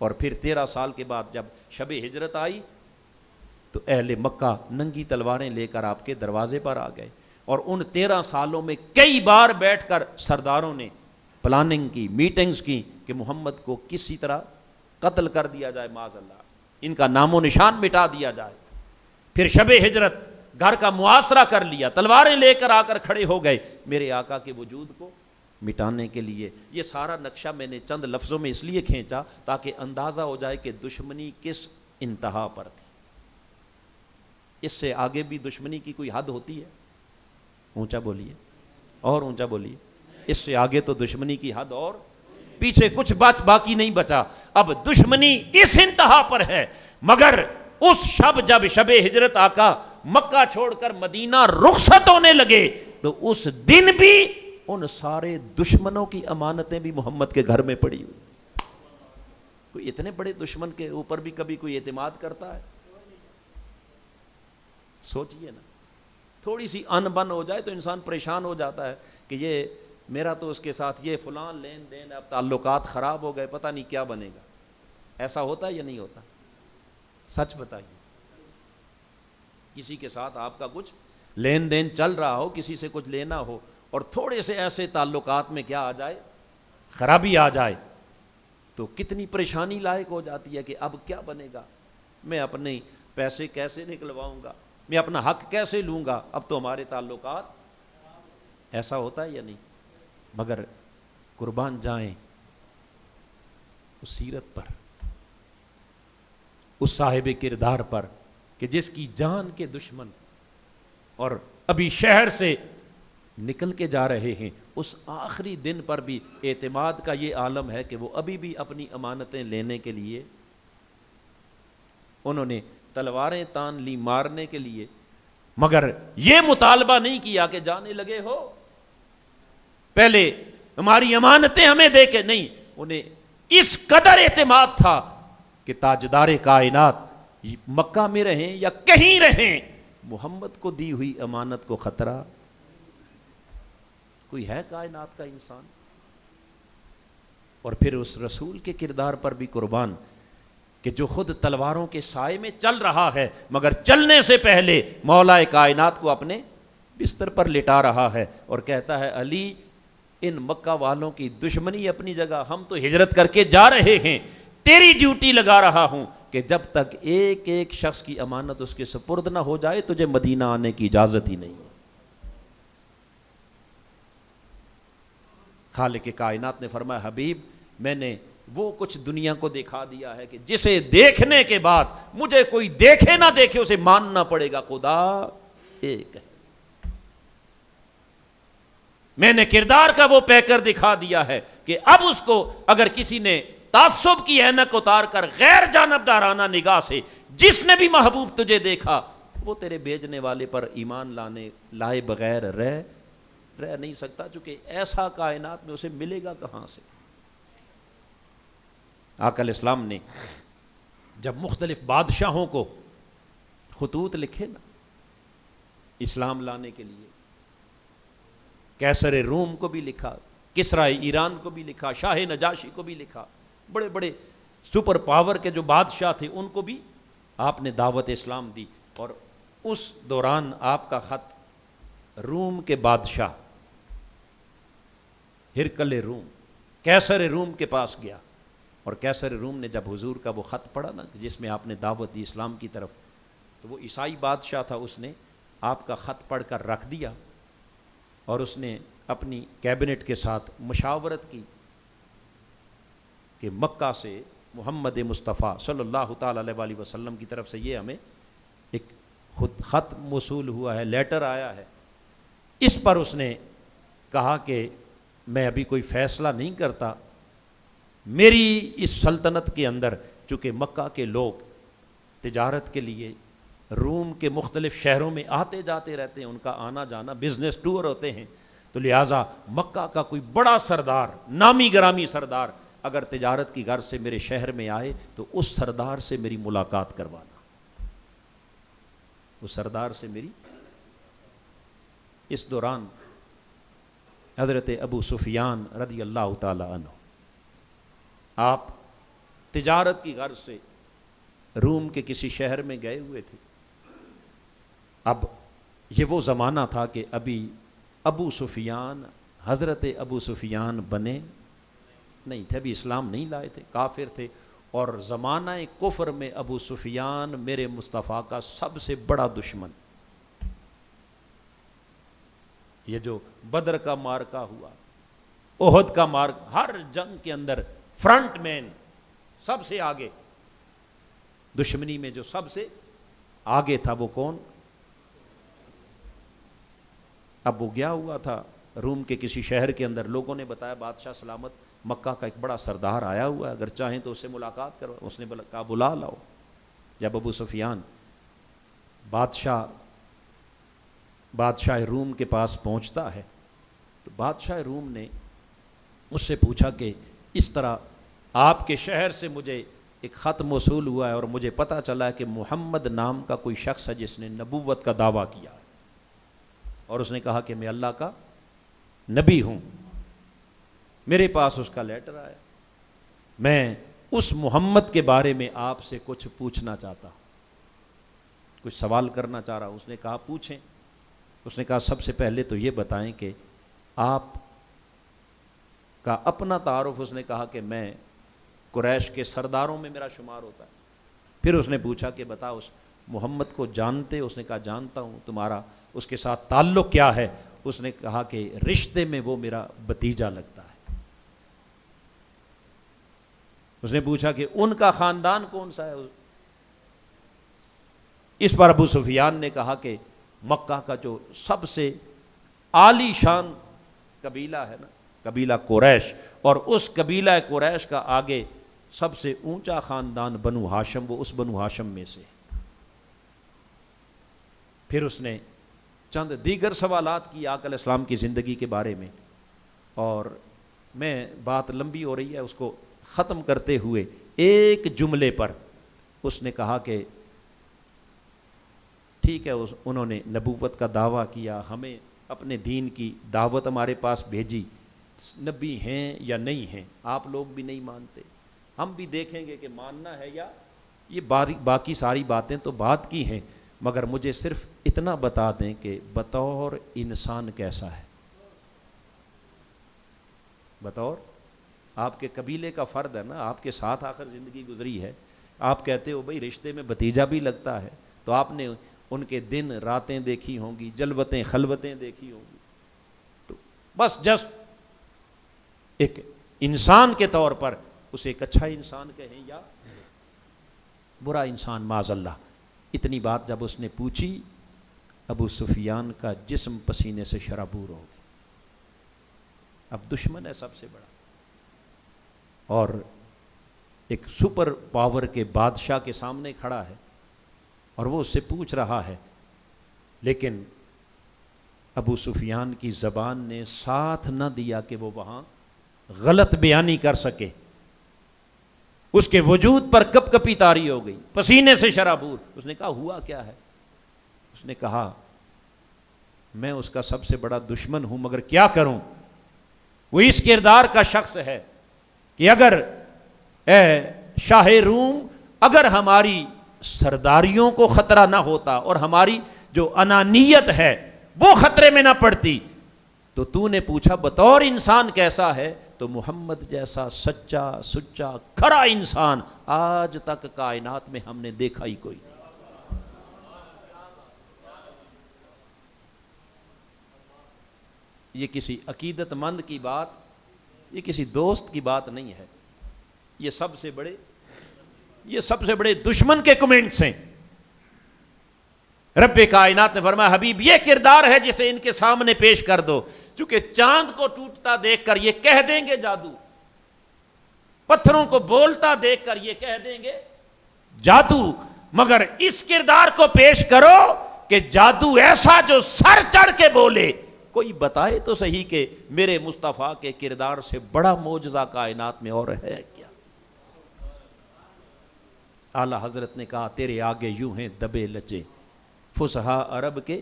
اور پھر 13 سال کے بعد جب شب ہجرت آئی تو اہل مکہ ننگی تلواریں لے کر آپ کے دروازے پر آ گئے، اور ان 13 سالوں میں کئی بار بیٹھ کر سرداروں نے پلاننگ کی، میٹنگز کی کہ محمد کو کسی طرح قتل کر دیا جائے، معاذ اللہ، ان کا نام و نشان مٹا دیا جائے۔ پھر شب ہجرت گھر کا محاصرہ کر لیا، تلواریں لے کر آ کر کھڑے ہو گئے میرے آقا کے وجود کو مٹانے کے لیے۔ یہ سارا نقشہ میں نے چند لفظوں میں اس لیے کھینچا تاکہ اندازہ ہو جائے کہ دشمنی کس انتہا پر تھی۔ اس سے آگے بھی دشمنی کی کوئی حد ہوتی ہے؟ اونچا بولیے، اور اونچا بولیے، اس سے آگے تو دشمنی کی حد اور پیچھے کچھ بات باقی نہیں بچا۔ اب دشمنی اس انتہا پر ہے، مگر اس شب جب شب ہجرت آقا مکہ چھوڑ کر مدینہ رخصت ہونے لگے تو اس دن بھی ان سارے دشمنوں کی امانتیں بھی محمد کے گھر میں پڑی ہوئی۔ کوئی اتنے بڑے دشمن کے اوپر بھی کبھی کوئی اعتماد کرتا ہے؟ سوچئے نا، تھوڑی سی ان بن ہو جائے تو انسان پریشان ہو جاتا ہے کہ یہ میرا تو اس کے ساتھ یہ فلان لین دین، اب تعلقات خراب ہو گئے، پتہ نہیں کیا بنے گا۔ ایسا ہوتا ہے یا نہیں ہوتا؟ سچ بتائیے، کسی کے ساتھ آپ کا کچھ لین دین چل رہا ہو، کسی سے کچھ لینا ہو، اور تھوڑے سے ایسے تعلقات میں کیا آ جائے، خرابی آ جائے، تو کتنی پریشانی لاحق ہو جاتی ہے کہ اب کیا بنے گا، میں اپنے پیسے کیسے نکلواؤں گا، میں اپنا حق کیسے لوں گا، اب تو ہمارے تعلقات۔ ایسا ہوتا ہے یا نہیں؟ مگر قربان جائیں اس سیرت پر، اس صاحب کردار پر کہ جس کی جان کے دشمن اور ابھی شہر سے نکل کے جا رہے ہیں، اس آخری دن پر بھی اعتماد کا یہ عالم ہے کہ وہ ابھی بھی اپنی امانتیں لینے کے لیے انہوں نے تلواریں تان لی مارنے کے لیے، مگر یہ مطالبہ نہیں کیا کہ جانے لگے ہو پہلے ہماری امانتیں ہمیں دے کے، نہیں، انہیں اس قدر اعتماد تھا کہ تاجدار کائنات مکہ میں رہیں یا کہیں رہیں، محمد کو دی ہوئی امانت کو خطرہ کوئی ہے کائنات کا انسان؟ اور پھر اس رسول کے کردار پر بھی قربان کہ جو خود تلواروں کے سائے میں چل رہا ہے، مگر چلنے سے پہلے مولا کائنات کو اپنے بستر پر لٹا رہا ہے اور کہتا ہے علی، ان مکہ والوں کی دشمنی اپنی جگہ، ہم تو ہجرت کر کے جا رہے ہیں، تیری ڈیوٹی لگا رہا ہوں کہ جب تک ایک ایک شخص کی امانت اس کے سپرد نہ ہو جائے تجھے مدینہ آنے کی اجازت ہی نہیں ہے۔ خالق کائنات نے فرمایا حبیب، میں نے وہ کچھ دنیا کو دکھا دیا ہے کہ جسے دیکھنے کے بعد مجھے کوئی دیکھے نہ دیکھے اسے ماننا پڑے گا خدا ایک ہے۔ میں نے کردار کا وہ پیکر دکھا دیا ہے کہ اب اس کو اگر کسی نے تعصب کی اینک اتار کر غیر جانبدارانہ نگاہ سے جس نے بھی محبوب تجھے دیکھا، وہ تیرے بھیجنے والے پر ایمان لائے بغیر رہ نہیں سکتا، چونکہ ایسا کائنات میں اسے ملے گا کہاں سے۔ آقا علیہ السلام نے جب مختلف بادشاہوں کو خطوط لکھے نا اسلام لانے کے لیے، کیسر روم کو بھی لکھا، کسرا ایران کو بھی لکھا، شاہ نجاشی کو بھی لکھا، بڑے بڑے سپر پاور کے جو بادشاہ تھے ان کو بھی آپ نے دعوت اسلام دی، اور اس دوران آپ کا خط روم کے بادشاہ ہرقل روم، کیسر روم کے پاس گیا، اور کیسر روم نے جب حضور کا وہ خط پڑھا نا جس میں آپ نے دعوت دی اسلام کی طرف، تو وہ عیسائی بادشاہ تھا، اس نے آپ کا خط پڑھ کر رکھ دیا، اور اس نے اپنی کیبنٹ کے ساتھ مشاورت کی کہ مکہ سے محمد مصطفیٰ صلی اللہ تعالی علیہ وآلہ وسلم کی طرف سے یہ ہمیں ایک خط موصول ہوا ہے، لیٹر آیا ہے۔ اس پر اس نے کہا کہ میں ابھی کوئی فیصلہ نہیں کرتا، میری اس سلطنت کے اندر چونکہ مکہ کے لوگ تجارت کے لیے روم کے مختلف شہروں میں آتے جاتے رہتے ہیں، ان کا آنا جانا بزنس ٹور ہوتے ہیں، تو لہٰذا مکہ کا کوئی بڑا سردار، نامی گرامی سردار اگر تجارت کی غرض سے میرے شہر میں آئے تو اس سردار سے میری ملاقات کروانا، اس سردار سے میری۔ اس دوران حضرت ابو سفیان رضی اللہ تعالی عنہ آپ تجارت کی غرض سے روم کے کسی شہر میں گئے ہوئے تھے۔ اب یہ وہ زمانہ تھا کہ ابھی ابو سفیان، حضرت ابو سفیان بنے نہیں تھے، ابھی اسلام نہیں لائے تھے، کافر تھے، اور زمانہ کفر میں ابو سفیان میرے مصطفیٰ کا سب سے بڑا دشمن۔ یہ جو بدر کا مارکا ہوا، احد کا مارکا، ہر جنگ کے اندر فرنٹ مین، سب سے آگے، دشمنی میں جو سب سے آگے تھا وہ کون؟ اب وہ گیا ہوا تھا روم کے کسی شہر کے اندر، لوگوں نے بتایا بادشاہ سلامت مکہ کا ایک بڑا سردار آیا ہوا ہے، اگر چاہیں تو اس سے ملاقات کرو۔ اس نے کہا بلا لاؤ۔ جب ابو سفیان بادشاہ روم کے پاس پہنچتا ہے تو بادشاہ روم نے اس سے پوچھا کہ اس طرح آپ کے شہر سے مجھے ایک خط موصول ہوا ہے اور مجھے پتہ چلا ہے کہ محمد نام کا کوئی شخص ہے جس نے نبوت کا دعویٰ کیا ہے، اور اس نے کہا کہ میں اللہ کا نبی ہوں، میرے پاس اس کا لیٹر آیا، میں اس محمد کے بارے میں آپ سے کچھ پوچھنا چاہتا ہوں، کچھ سوال کرنا چاہ رہا ہوں۔ اس نے کہا پوچھیں۔ اس نے کہا سب سے پہلے تو یہ بتائیں کہ آپ کا اپنا تعارف۔ اس نے کہا کہ میں قریش کے سرداروں میں میرا شمار ہوتا ہے۔ پھر اس نے پوچھا کہ بتاؤ اس محمد کو جانتے؟ اس نے کہا جانتا ہوں۔ تمہارا اس کے ساتھ تعلق کیا ہے؟ اس نے کہا کہ رشتے میں وہ میرا بھتیجا لگتا ہے۔ اس نے پوچھا کہ ان کا خاندان کون سا ہے؟ اس پر ابو سفیان نے کہا کہ مکہ کا جو سب سے عالی شان قبیلہ ہے نا، قبیلہ قریش، اور اس قبیلہ قریش کا آگے سب سے اونچا خاندان بنو ہاشم، وہ اس بنو ہاشم میں سے۔ پھر اس نے چند دیگر سوالات کی آقا علیہ السلام کی زندگی کے بارے میں، اور میں بات لمبی ہو رہی ہے، اس کو ختم کرتے ہوئے ایک جملے پر اس نے کہا کہ ٹھیک ہے، انہوں نے نبوت کا دعویٰ کیا، ہمیں اپنے دین کی دعوت ہمارے پاس بھیجی، نبی ہیں یا نہیں ہیں آپ لوگ بھی نہیں مانتے، ہم بھی دیکھیں گے کہ ماننا ہے یا یہ باقی ساری باتیں تو بات کی ہیں، مگر مجھے صرف اتنا بتا دیں کہ بطور انسان کیسا ہے، بطور آپ کے قبیلے کا فرد ہے نا، آپ کے ساتھ آخر زندگی گزری ہے، آپ کہتے ہو بھئی رشتے میں بھتیجا بھی لگتا ہے، تو آپ نے ان کے دن راتیں دیکھی ہوں گی، جلوتیں خلوتیں دیکھی ہوں گی، تو بس جسٹ ایک انسان کے طور پر اسے ایک اچھا انسان کہیں یا برا انسان معاذ اللہ۔ اتنی بات جب اس نے پوچھی، ابو سفیان کا جسم پسینے سے شرابور ہو گیا۔ اب دشمن ہے سب سے بڑا، اور ایک سپر پاور کے بادشاہ کے سامنے کھڑا ہے اور وہ اس سے پوچھ رہا ہے، لیکن ابو سفیان کی زبان نے ساتھ نہ دیا کہ وہ وہاں غلط بیانی کر سکے۔ اس کے وجود پر کپ کپی طاری ہو گئی، پسینے سے شرابور۔ اس نے کہا ہوا کیا ہے؟ اس نے کہا میں اس کا سب سے بڑا دشمن ہوں، مگر کیا کروں؟ وہ اس کردار کا شخص ہے کہ اگر اے شاہ روم، اگر ہماری سرداریوں کو خطرہ نہ ہوتا اور ہماری جو انانیت ہے وہ خطرے میں نہ پڑتی، تو نے پوچھا بطور انسان کیسا ہے، تو محمد جیسا سچا سچا کھرا انسان آج تک کائنات میں ہم نے دیکھا ہی کوئی نہیں۔ یہ کسی عقیدت مند کی بات، یہ کسی دوست کی بات نہیں ہے، یہ سب سے بڑے دشمن کے کمنٹس ہیں۔ رب کائنات نے فرمایا حبیب یہ کردار ہے جسے ان کے سامنے پیش کر دو، چونکہ چاند کو ٹوٹتا دیکھ کر یہ کہہ دیں گے جادو، پتھروں کو بولتا دیکھ کر یہ کہہ دیں گے جادو، مگر اس کردار کو پیش کرو کہ جادو ایسا جو سر چڑھ کے بولے۔ کوئی بتائے تو صحیح کہ میرے مصطفیٰ کے کردار سے بڑا معجزہ کائنات میں اور ہے کیا؟ اعلیٰ حضرت نے کہا تیرے آگے یوں ہیں دبے لچے فصحا عرب کے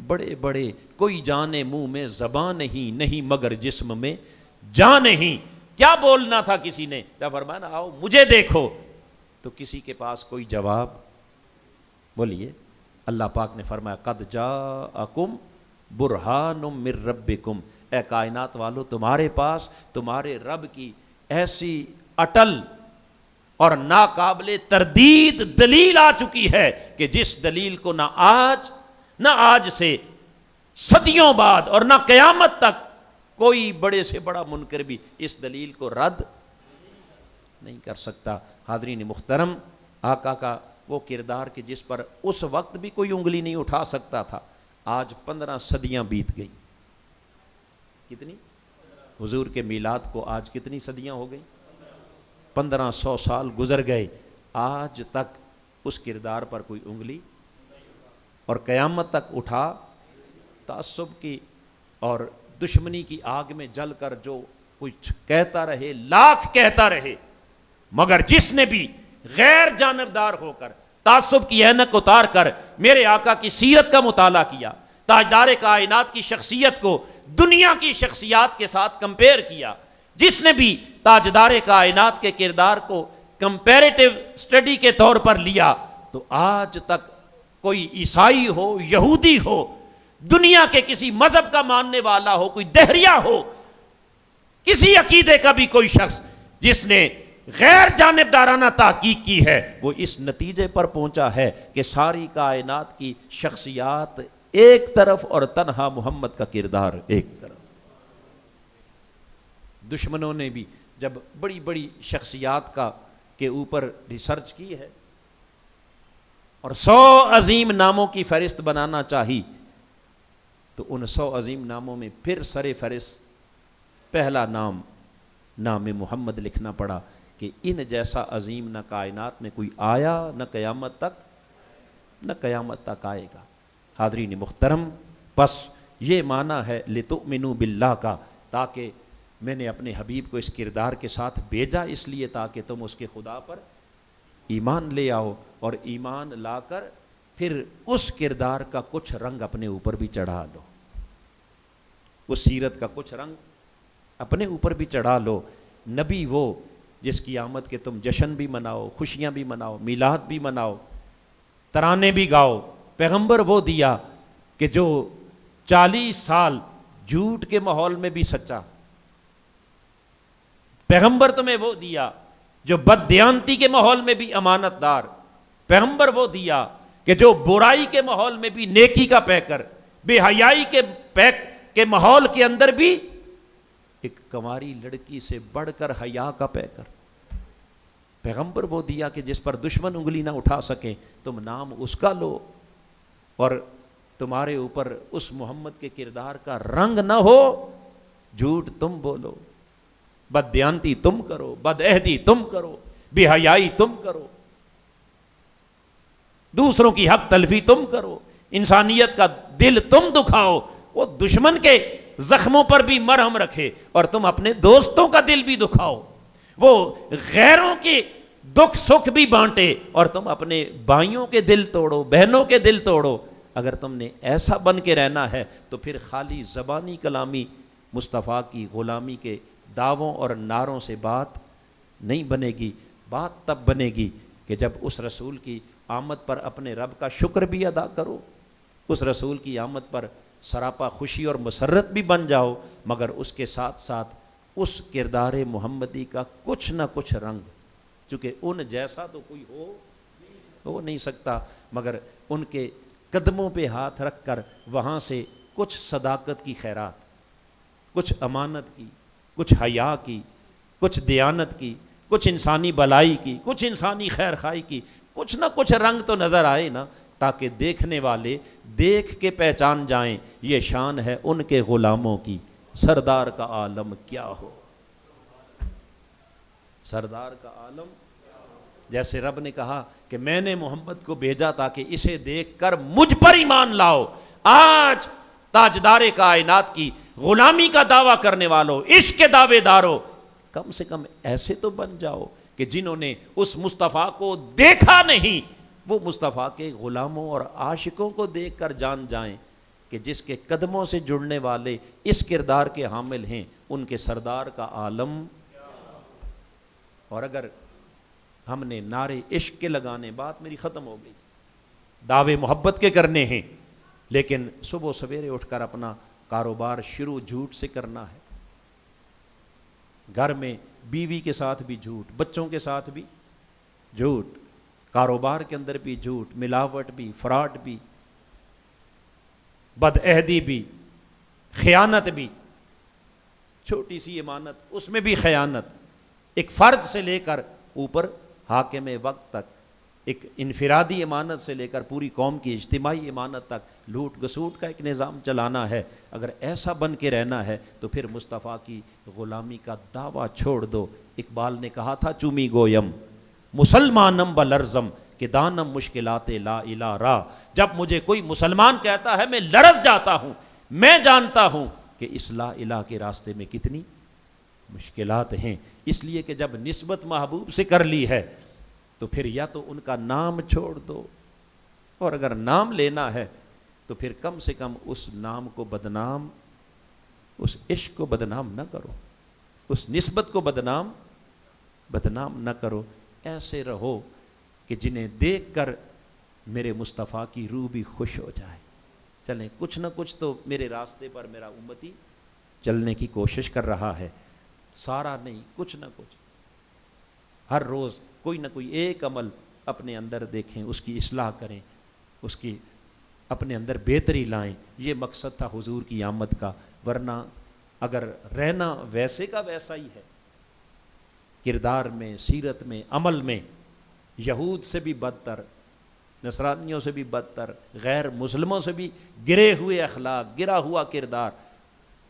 بڑے بڑے، کوئی جانے منہ میں زبان نہیں، نہیں مگر جسم میں جان نہیں، کیا بولنا تھا کسی نے؟ جب فرمایا آؤ مجھے دیکھو، تو کسی کے پاس کوئی جواب؟ بولیے، اللہ پاک نے فرمایا قد جاءکم برہان من ربکم، اے کائنات والو تمہارے پاس تمہارے رب کی ایسی اٹل اور ناقابل تردید دلیل آ چکی ہے کہ جس دلیل کو نہ آج سے صدیوں بعد اور نہ قیامت تک کوئی بڑے سے بڑا منکر بھی اس دلیل کو رد نہیں کر سکتا۔ حاضرین محترم، آقا کا وہ کردار کہ جس پر اس وقت بھی کوئی انگلی نہیں اٹھا سکتا تھا، آج 15 صدیاں بیت گئی۔ کتنی؟ حضور کے میلاد کو آج کتنی صدیاں ہو گئی؟ 1500 سال گزر گئے، آج تک اس کردار پر کوئی انگلی، اور قیامت تک اٹھا تعصب کی اور دشمنی کی آگ میں جل کر جو کچھ کہتا رہے، لاکھ کہتا رہے، مگر جس نے بھی غیر جانبدار ہو کر تعصب کی اینک اتار کر میرے آقا کی سیرت کا مطالعہ کیا، تاجدار کائنات کی شخصیت کو دنیا کی شخصیات کے ساتھ کمپیئر کیا، جس نے بھی تاجدار کائنات کے کردار کو کمپیریٹیو سٹڈی کے طور پر لیا، تو آج تک کوئی عیسائی ہو، یہودی ہو، دنیا کے کسی مذہب کا ماننے والا ہو، کوئی دہریہ ہو، کسی عقیدے کا بھی کوئی شخص جس نے غیر جانبدارانہ تحقیق کی ہے، وہ اس نتیجے پر پہنچا ہے کہ ساری کائنات کی شخصیات ایک طرف اور تنہا محمد کا کردار ایک طرف۔ دشمنوں نے بھی جب بڑی بڑی شخصیات کے اوپر ریسرچ کی ہے اور 100 عظیم ناموں کی فہرست بنانا چاہی، تو ان 100 عظیم ناموں میں پھر سر فہرست پہلا نام محمد لکھنا پڑا کہ ان جیسا عظیم نہ کائنات میں کوئی آیا، نہ قیامت تک آئے گا۔ حاضرین محترم، پس یہ معنی ہے لتؤمنوا باللہ کا، تاکہ میں نے اپنے حبیب کو اس کردار کے ساتھ بھیجا اس لیے تاکہ تم اس کے خدا پر ایمان لے آؤ، اور ایمان لا کر پھر اس کردار کا کچھ رنگ اپنے اوپر بھی چڑھا لو، اس سیرت کا کچھ رنگ اپنے اوپر بھی چڑھا لو۔ نبی وہ جس کی آمد کے تم جشن بھی مناؤ، خوشیاں بھی مناؤ، میلاد بھی مناؤ، ترانے بھی گاؤ۔ پیغمبر وہ دیا کہ جو 40 سال جھوٹ کے ماحول میں بھی سچا۔ پیغمبر تمہیں وہ دیا جو بددیانتی کے ماحول میں بھی امانت دار۔ پیغمبر وہ دیا کہ جو برائی کے ماحول میں بھی نیکی کا پیکر، بے حیائی کے ماحول کے اندر بھی ایک کنواری لڑکی سے بڑھ کر حیا کا پیکر۔ پیغمبر وہ دیا کہ جس پر دشمن انگلی نہ اٹھا سکیں، تم نام اس کا لو اور تمہارے اوپر اس محمد کے کردار کا رنگ نہ ہو، جھوٹ تم بولو، بددیانتی تم کرو، بدعہدی تم کرو، بے حیائی تم کرو، دوسروں کی حق تلفی تم کرو، انسانیت کا دل تم دکھاؤ۔ وہ دشمن کے زخموں پر بھی مرہم رکھے اور تم اپنے دوستوں کا دل بھی دکھاؤ، وہ غیروں کے دکھ سکھ بھی بانٹے اور تم اپنے بھائیوں کے دل توڑو، بہنوں کے دل توڑو۔ اگر تم نے ایسا بن کے رہنا ہے تو پھر خالی زبانی کلامی مصطفیٰ کی غلامی کے دعووں اور نعروں سے بات نہیں بنے گی۔ بات تب بنے گی کہ جب اس رسول کی آمد پر اپنے رب کا شکر بھی ادا کرو، اس رسول کی آمد پر سراپا خوشی اور مسرت بھی بن جاؤ، مگر اس کے ساتھ ساتھ اس کردار محمدی کا کچھ نہ کچھ رنگ، چونکہ ان جیسا تو کوئی ہو نہیں سکتا، مگر ان کے قدموں پہ ہاتھ رکھ کر وہاں سے کچھ صداقت کی خیرات، کچھ امانت کی، کچھ حیا کی، کچھ دیانت کی، کچھ انسانی بلائی کی، کچھ انسانی خیر خواہی کی، کچھ نہ کچھ رنگ تو نظر آئے نا، تاکہ دیکھنے والے دیکھ کے پہچان جائیں یہ شان ہے ان کے غلاموں کی، سردار کا عالم کیا ہو، سردار کا عالم۔ جیسے رب نے کہا کہ میں نے محمد کو بھیجا تاکہ اسے دیکھ کر مجھ پر ایمان لاؤ۔ آج تاجدار کائنات کی غلامی کا دعویٰ کرنے والوں، عشق کے دعوے داروں، کم سے کم ایسے تو بن جاؤ کہ جنہوں نے اس مصطفیٰ کو دیکھا نہیں، وہ مصطفیٰ کے غلاموں اور عاشقوں کو دیکھ کر جان جائیں کہ جس کے قدموں سے جڑنے والے اس کردار کے حامل ہیں، ان کے سردار کا عالم اور اگر ہم نے نعرے عشق کے لگانے، بات میری ختم ہو گئی، دعوے محبت کے کرنے ہیں، لیکن صبح سویرے اٹھ کر اپنا کاروبار شروع جھوٹ سے کرنا ہے، گھر میں بیوی کے ساتھ بھی جھوٹ، بچوں کے ساتھ بھی جھوٹ، کاروبار کے اندر بھی جھوٹ، ملاوٹ بھی، فراڈ بھی، بدعہدی بھی، خیانت بھی، چھوٹی سی امانت اس میں بھی خیانت، ایک فرد سے لے کر اوپر حاکم وقت تک، ایک انفرادی امانت سے لے کر پوری قوم کی اجتماعی امانت تک لوٹ گسوٹ کا ایک نظام چلانا ہے۔ اگر ایسا بن کے رہنا ہے تو پھر مصطفیٰ کی غلامی کا دعویٰ چھوڑ دو۔ اقبال نے کہا تھا چومی گویم مسلمانم بلرزم کہ دانم مشکلات لا الہ را، جب مجھے کوئی مسلمان کہتا ہے میں لرز جاتا ہوں، میں جانتا ہوں کہ اس لا الہ کے راستے میں کتنی مشکلات ہیں، اس لیے کہ جب نسبت محبوب سے کر لی ہے تو پھر یا تو ان کا نام چھوڑ دو، اور اگر نام لینا ہے تو پھر کم سے کم اس نام کو بدنام، اس عشق کو بدنام نہ کرو، اس نسبت کو بدنام نہ کرو۔ ایسے رہو کہ جنہیں دیکھ کر میرے مصطفیٰ کی روح بھی خوش ہو جائے۔ چلیں کچھ نہ کچھ تو میرے راستے پر میرا امتی چلنے کی کوشش کر رہا ہے، سارا نہیں، کچھ نہ کچھ، ہر روز کوئی نہ کوئی ایک عمل اپنے اندر دیکھیں، اس کی اصلاح کریں، اس کی اپنے اندر بہتری لائیں۔ یہ مقصد تھا حضور کی آمد کا، ورنہ اگر رہنا ویسے کا ویسا ہی ہے، کردار میں، سیرت میں، عمل میں یہود سے بھی بدتر، نصرانیوں سے بھی بدتر، غیر مسلموں سے بھی گرے ہوئے اخلاق، گرا ہوا کردار،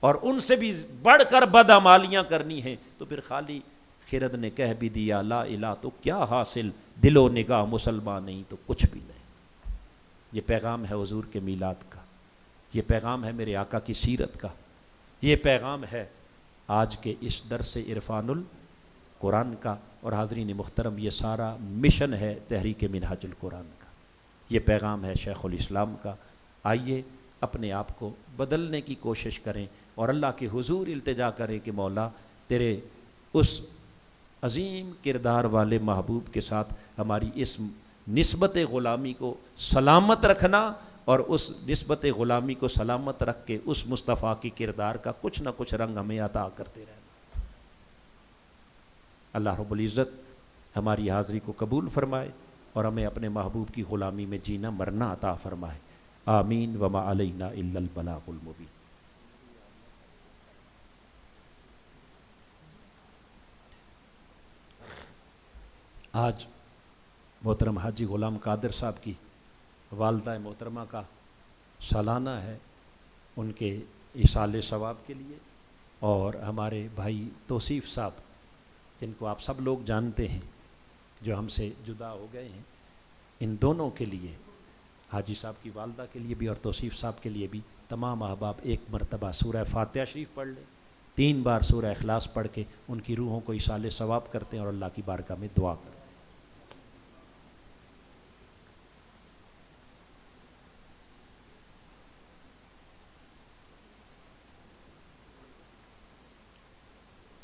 اور ان سے بھی بڑھ کر بدعمالیاں کرنی ہیں، تو پھر خالی خرد نے کہہ بھی دیا لا الہ تو کیا حاصل، دل و نگاہ مسلمان نہیں تو کچھ بھی نہیں۔ یہ پیغام ہے حضور کے میلاد کا، یہ پیغام ہے میرے آقا کی سیرت کا، یہ پیغام ہے آج کے اس درس عرفان القرآن کا، اور حاضرین محترم یہ سارا مشن ہے تحریک منہاج القرآن کا، یہ پیغام ہے شیخ الاسلام کا۔ آئیے اپنے آپ کو بدلنے کی کوشش کریں اور اللہ کے حضور التجا کریں کہ مولا تیرے اس عظیم کردار والے محبوب کے ساتھ ہماری اس نسبت غلامی کو سلامت رکھنا، اور اس نسبت غلامی کو سلامت رکھ کے اس مصطفیٰ کی کردار کا کچھ نہ کچھ رنگ ہمیں عطا کرتے رہنا۔ اللہ رب العزت ہماری حاضری کو قبول فرمائے اور ہمیں اپنے محبوب کی غلامی میں جینا مرنا عطا فرمائے، آمین وما علینا الا البلاغ المبین۔ آج محترم حاجی غلام قادر صاحب کی والدہ محترمہ کا سالانہ ہے، ان کے ایصال ثواب کے لیے، اور ہمارے بھائی توصیف صاحب جن کو آپ سب لوگ جانتے ہیں جو ہم سے جدا ہو گئے ہیں، ان دونوں کے لیے، حاجی صاحب کی والدہ کے لیے بھی اور توصیف صاحب کے لیے بھی، تمام احباب ایک مرتبہ سورہ فاتحہ شریف پڑھ لیں، 3 بار سورہ اخلاص پڑھ کے ان کی روحوں کو ایصال ثواب کرتے ہیں اور اللہ کی بارگاہ میں دعا کرتے ہیں۔